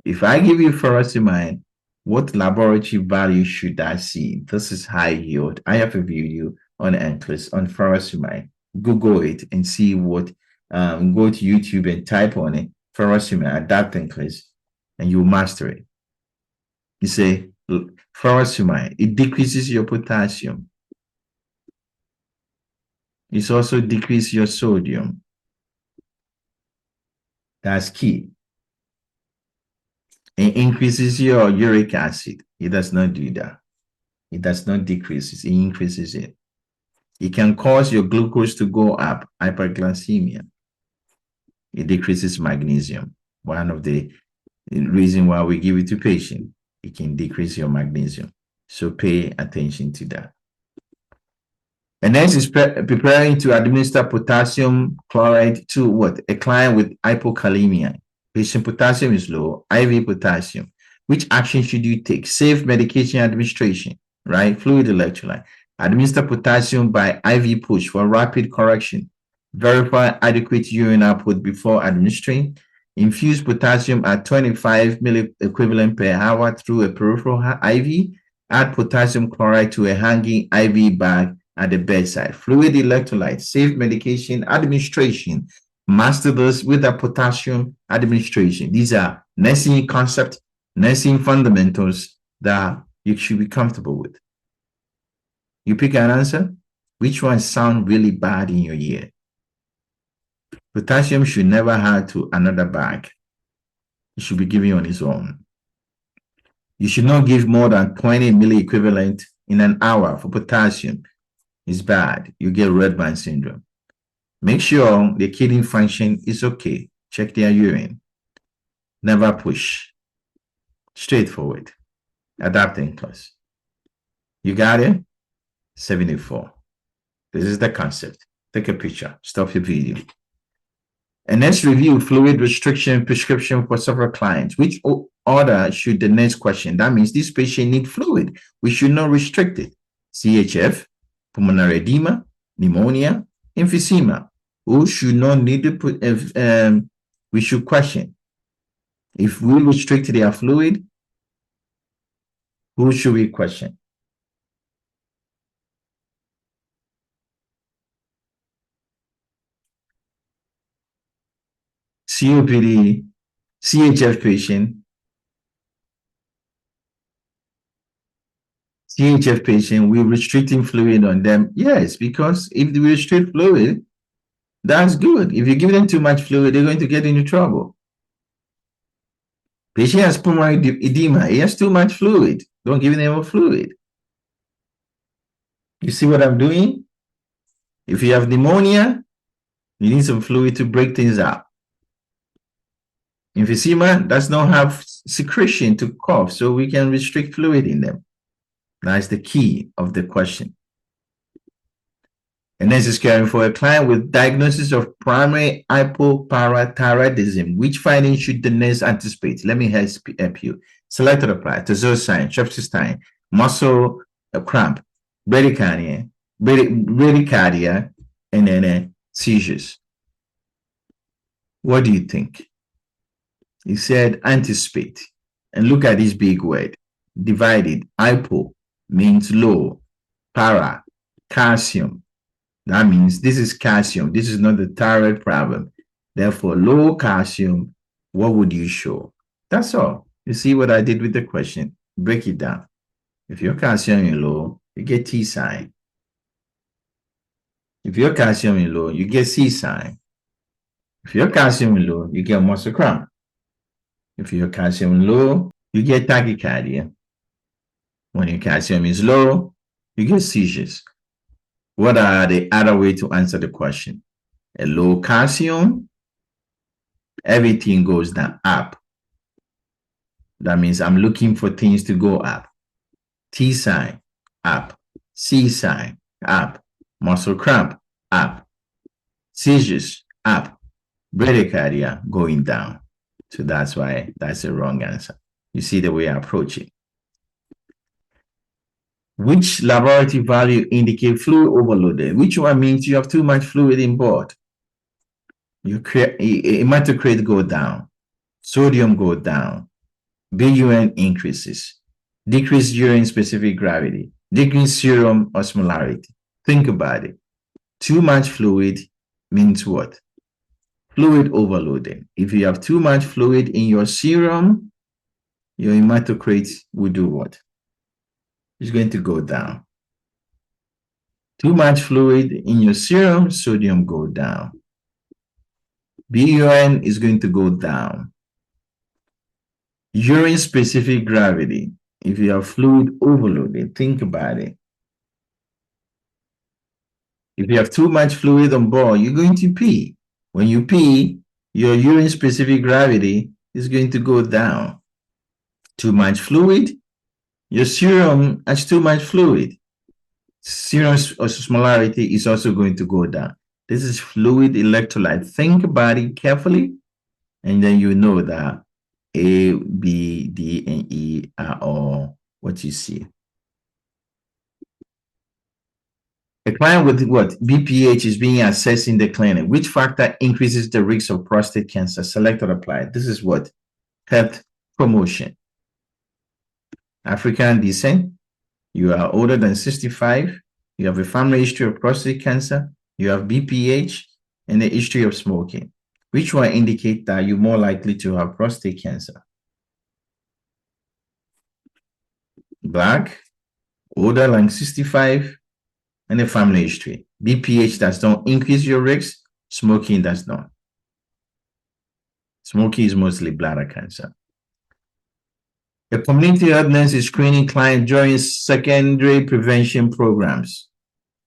If I give you furosemide, what laboratory value should I see? This is high yield. I have a video on NCLEX on furosemide. Google it and see what, go to YouTube and type on it, furosemide, adapt NCLEX, and you'll master it. You say, furosemide, it decreases your potassium. It also decreases your sodium. That's key. It increases your uric acid. It does not do that. It does not decrease it. It increases it. It can cause your glucose to go up, hyperglycemia. It decreases magnesium. One of the reasons why we give it to patients, it can decrease your magnesium. So pay attention to that. And next is preparing to administer potassium chloride to what? A client with hypokalemia. Patient potassium is low, IV potassium. Which action should you take? Safe medication administration, right? Fluid electrolyte. Administer potassium by IV push for rapid correction. Verify adequate urine output before administering. Infuse potassium at 25 milliequivalent per hour through a peripheral IV. Add potassium chloride to a hanging IV bag at the bedside. Fluid electrolyte, safe medication administration. Master this with a potassium administration. These are nursing concepts, nursing fundamentals that you should be comfortable with. You pick an answer. Which one sound really bad in your ear? Potassium should never add to another bag. It should be given on its own. You should not give more than 20 milliequivalent in an hour for potassium. It's bad. You get red band syndrome. Make sure the kidney function is okay. Check their urine. Never push. Straightforward. Adapting class. You got it? 74. This is the concept. Take a picture. Stop your video. And let's review fluid restriction prescription for several clients. Which order should the next question? That means this patient needs fluid. We should not restrict it. CHF, pulmonary edema, pneumonia, emphysema. Who should not need to put, we should question. If we restrict their fluid, who should we question? COPD, CHF patient, we're restricting fluid on them. Yes, because if we restrict fluid, that's good. If you give them too much fluid, they're going to get into trouble. Patient has pulmonary edema. He has too much fluid. Don't give them more fluid. You see what I'm doing? If you have pneumonia, you need some fluid to break things up. Emphysema does not have secretion to cough, so we can restrict fluid in them. That's the key of the question. And this is caring for a client with diagnosis of primary hypoparathyroidism. Which finding should the nurse anticipate? Let me help you. Select or apply. Tazocine, tryptophan, muscle cramp, bradycardia, and then seizures. What do you think? He said anticipate. And look at this big word. Divided. Hypo means low. Para, calcium. That means this is calcium. This is not the thyroid problem. Therefore, low calcium, what would you show? That's all. You see what I did with the question? Break it down. If your calcium is low, you get T sign. If your calcium is low, you get C sign. If your calcium is low, you get muscle cramp. If your calcium is low, you get tachycardia. When your calcium is low, you get seizures. What are the other way to answer the question? A low calcium, everything goes down, up. That means I'm looking for things to go up. T sign, up. C sign, up. Muscle cramp, up. Seizures, up. Bradycardia, going down. So that's why that's the wrong answer. You see the way I approach it. Which laboratory value indicate fluid overloaded? Which one means you have too much fluid in blood? Hematocrit go down. Sodium go down. BUN increases. Decrease urine specific gravity. Decrease serum osmolarity. Think about it. Too much fluid means what? Fluid overloading. If you have too much fluid in your serum, your hematocrit will do what? It's going to go down. Too much fluid in your serum, sodium go down. BUN is going to go down. Urine specific gravity. If you have fluid overloaded, think about it. If you have too much fluid on board, you're going to pee. When you pee, your urine specific gravity is going to go down. Too much fluid, your serum has too much fluid. Serum osmolarity is also going to go down. This is fluid electrolyte. Think about it carefully, and then you know that A, B, D, and E are all what you see. A client with what? BPH is being assessed in the clinic. Which factor increases the risk of prostate cancer? Select or apply. This is what? Health promotion. African descent. You are older than 65. You have a family history of prostate cancer. You have BPH and a history of smoking. Which one indicate that you're more likely to have prostate cancer? Black, older than 65, and a family history. BPH does not increase your risk. Smoking does not. Smoking is mostly bladder cancer. A community health nurse is screening clients during secondary prevention programs,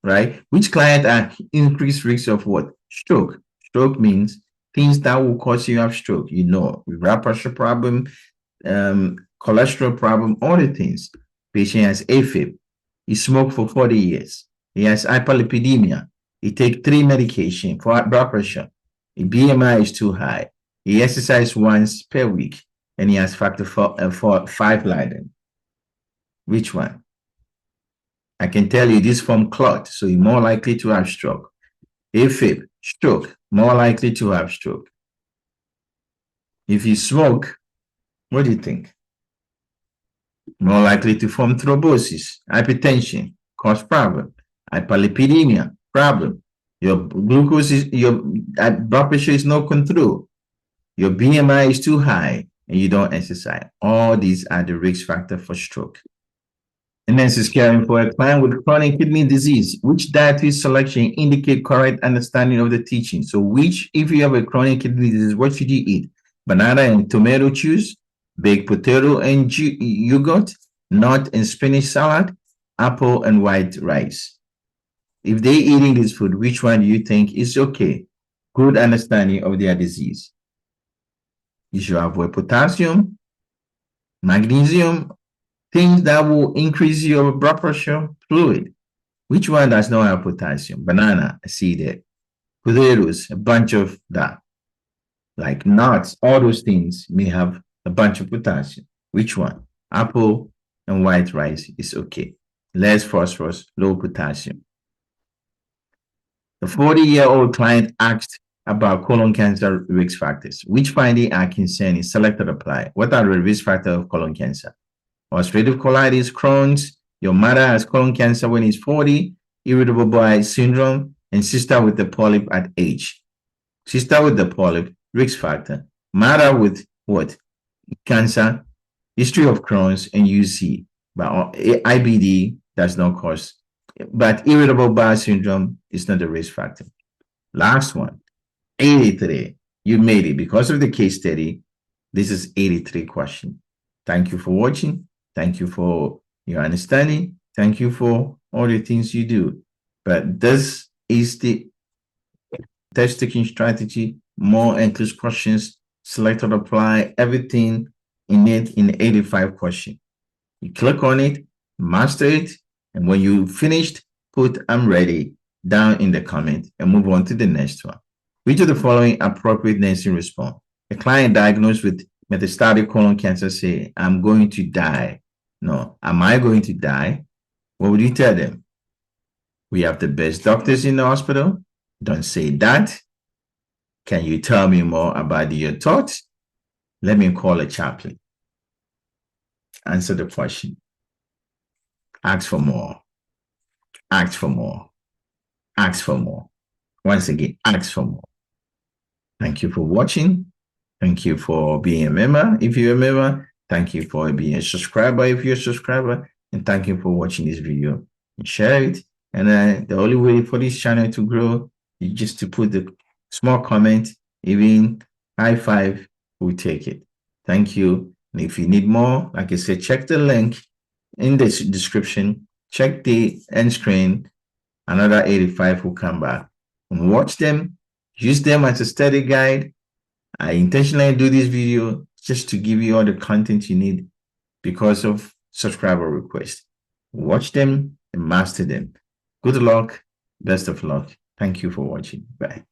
right? Which client are increased risk of what? Stroke. Stroke means things that will cause you to have stroke. You know, blood pressure problem, cholesterol problem, all the things. Patient has AFIB. He smoked for 40 years. He has hyperlipidemia. He take 3 medication for blood pressure. His BMI is too high. He exercises once per week, and he has factor 5 Leiden. Which one? I can tell you this from clot, so you're more likely to have stroke. AFib, stroke, more likely to have stroke. If you smoke, what do you think? More likely to form thrombosis, hypertension, cause problem, hyperlipidemia, problem. Your glucose is, your blood pressure is no control. Your BMI is too high and you don't exercise. All these are the risk factor for stroke. And this is caring for a client with chronic kidney disease. Which dietary selection indicate correct understanding of the teaching? So if you have a chronic kidney disease, what should you eat? Banana and tomato juice, baked potato and yogurt, nut and spinach salad, apple and white rice. If they're eating this food, which one do you think is okay? Good understanding of their disease. You should avoid potassium, magnesium, things that will increase your blood pressure, fluid. Which one does not have potassium? Banana, I see that. Potatoes, a bunch of that. Like nuts, all those things may have a bunch of potassium. Which one? Apple and white rice is okay. Less phosphorus, low potassium. The 40-year-old client asked about colon cancer risk factors. Which finding are concerning? Select or apply. What are the risk factors of colon cancer? Ulcerative colitis, Crohn's, your mother has colon cancer when he's 40, irritable bowel syndrome, and sister with the polyp at age. Sister with the polyp, risk factor. Mother with what? Cancer, history of Crohn's, and UC. But IBD does not cause. But irritable bowel syndrome is not a risk factor. Last one, 83. You made it. Because of the case study, this is 83 question. Thank you for watching. Thank you for your understanding. Thank you for all the things you do. But this is the test taking strategy, more NCLEX questions, select or apply, everything in it in 85 question. You click on it, master it, and when you finished, put "I'm ready" down in the comment and move on to the next one. Which of the following appropriate nursing response? A client diagnosed with metastatic colon cancer say, "I'm going to die." No, am I going to die? What would you tell them? We have the best doctors in the hospital. Don't say that. Can you tell me more about your thoughts? Let me call a chaplain. Answer the question. Ask for more. Ask for more. Ask for more. Once again, ask for more. Thank you for watching. Thank you for being a member, if you're a member. Thank you for being a subscriber, if you're a subscriber. And thank you for watching this video. And share it. And the only way for this channel to grow is just to put the small comment, even high five, we'll take it. Thank you. And if you need more, like I said, check the link in the description. Check the end screen. Another 85 will come back. And watch them. Use them as a study guide. I intentionally do this video just to give you all the content you need because of subscriber requests. Watch them and master them. Good luck. Best of luck. Thank you for watching. Bye.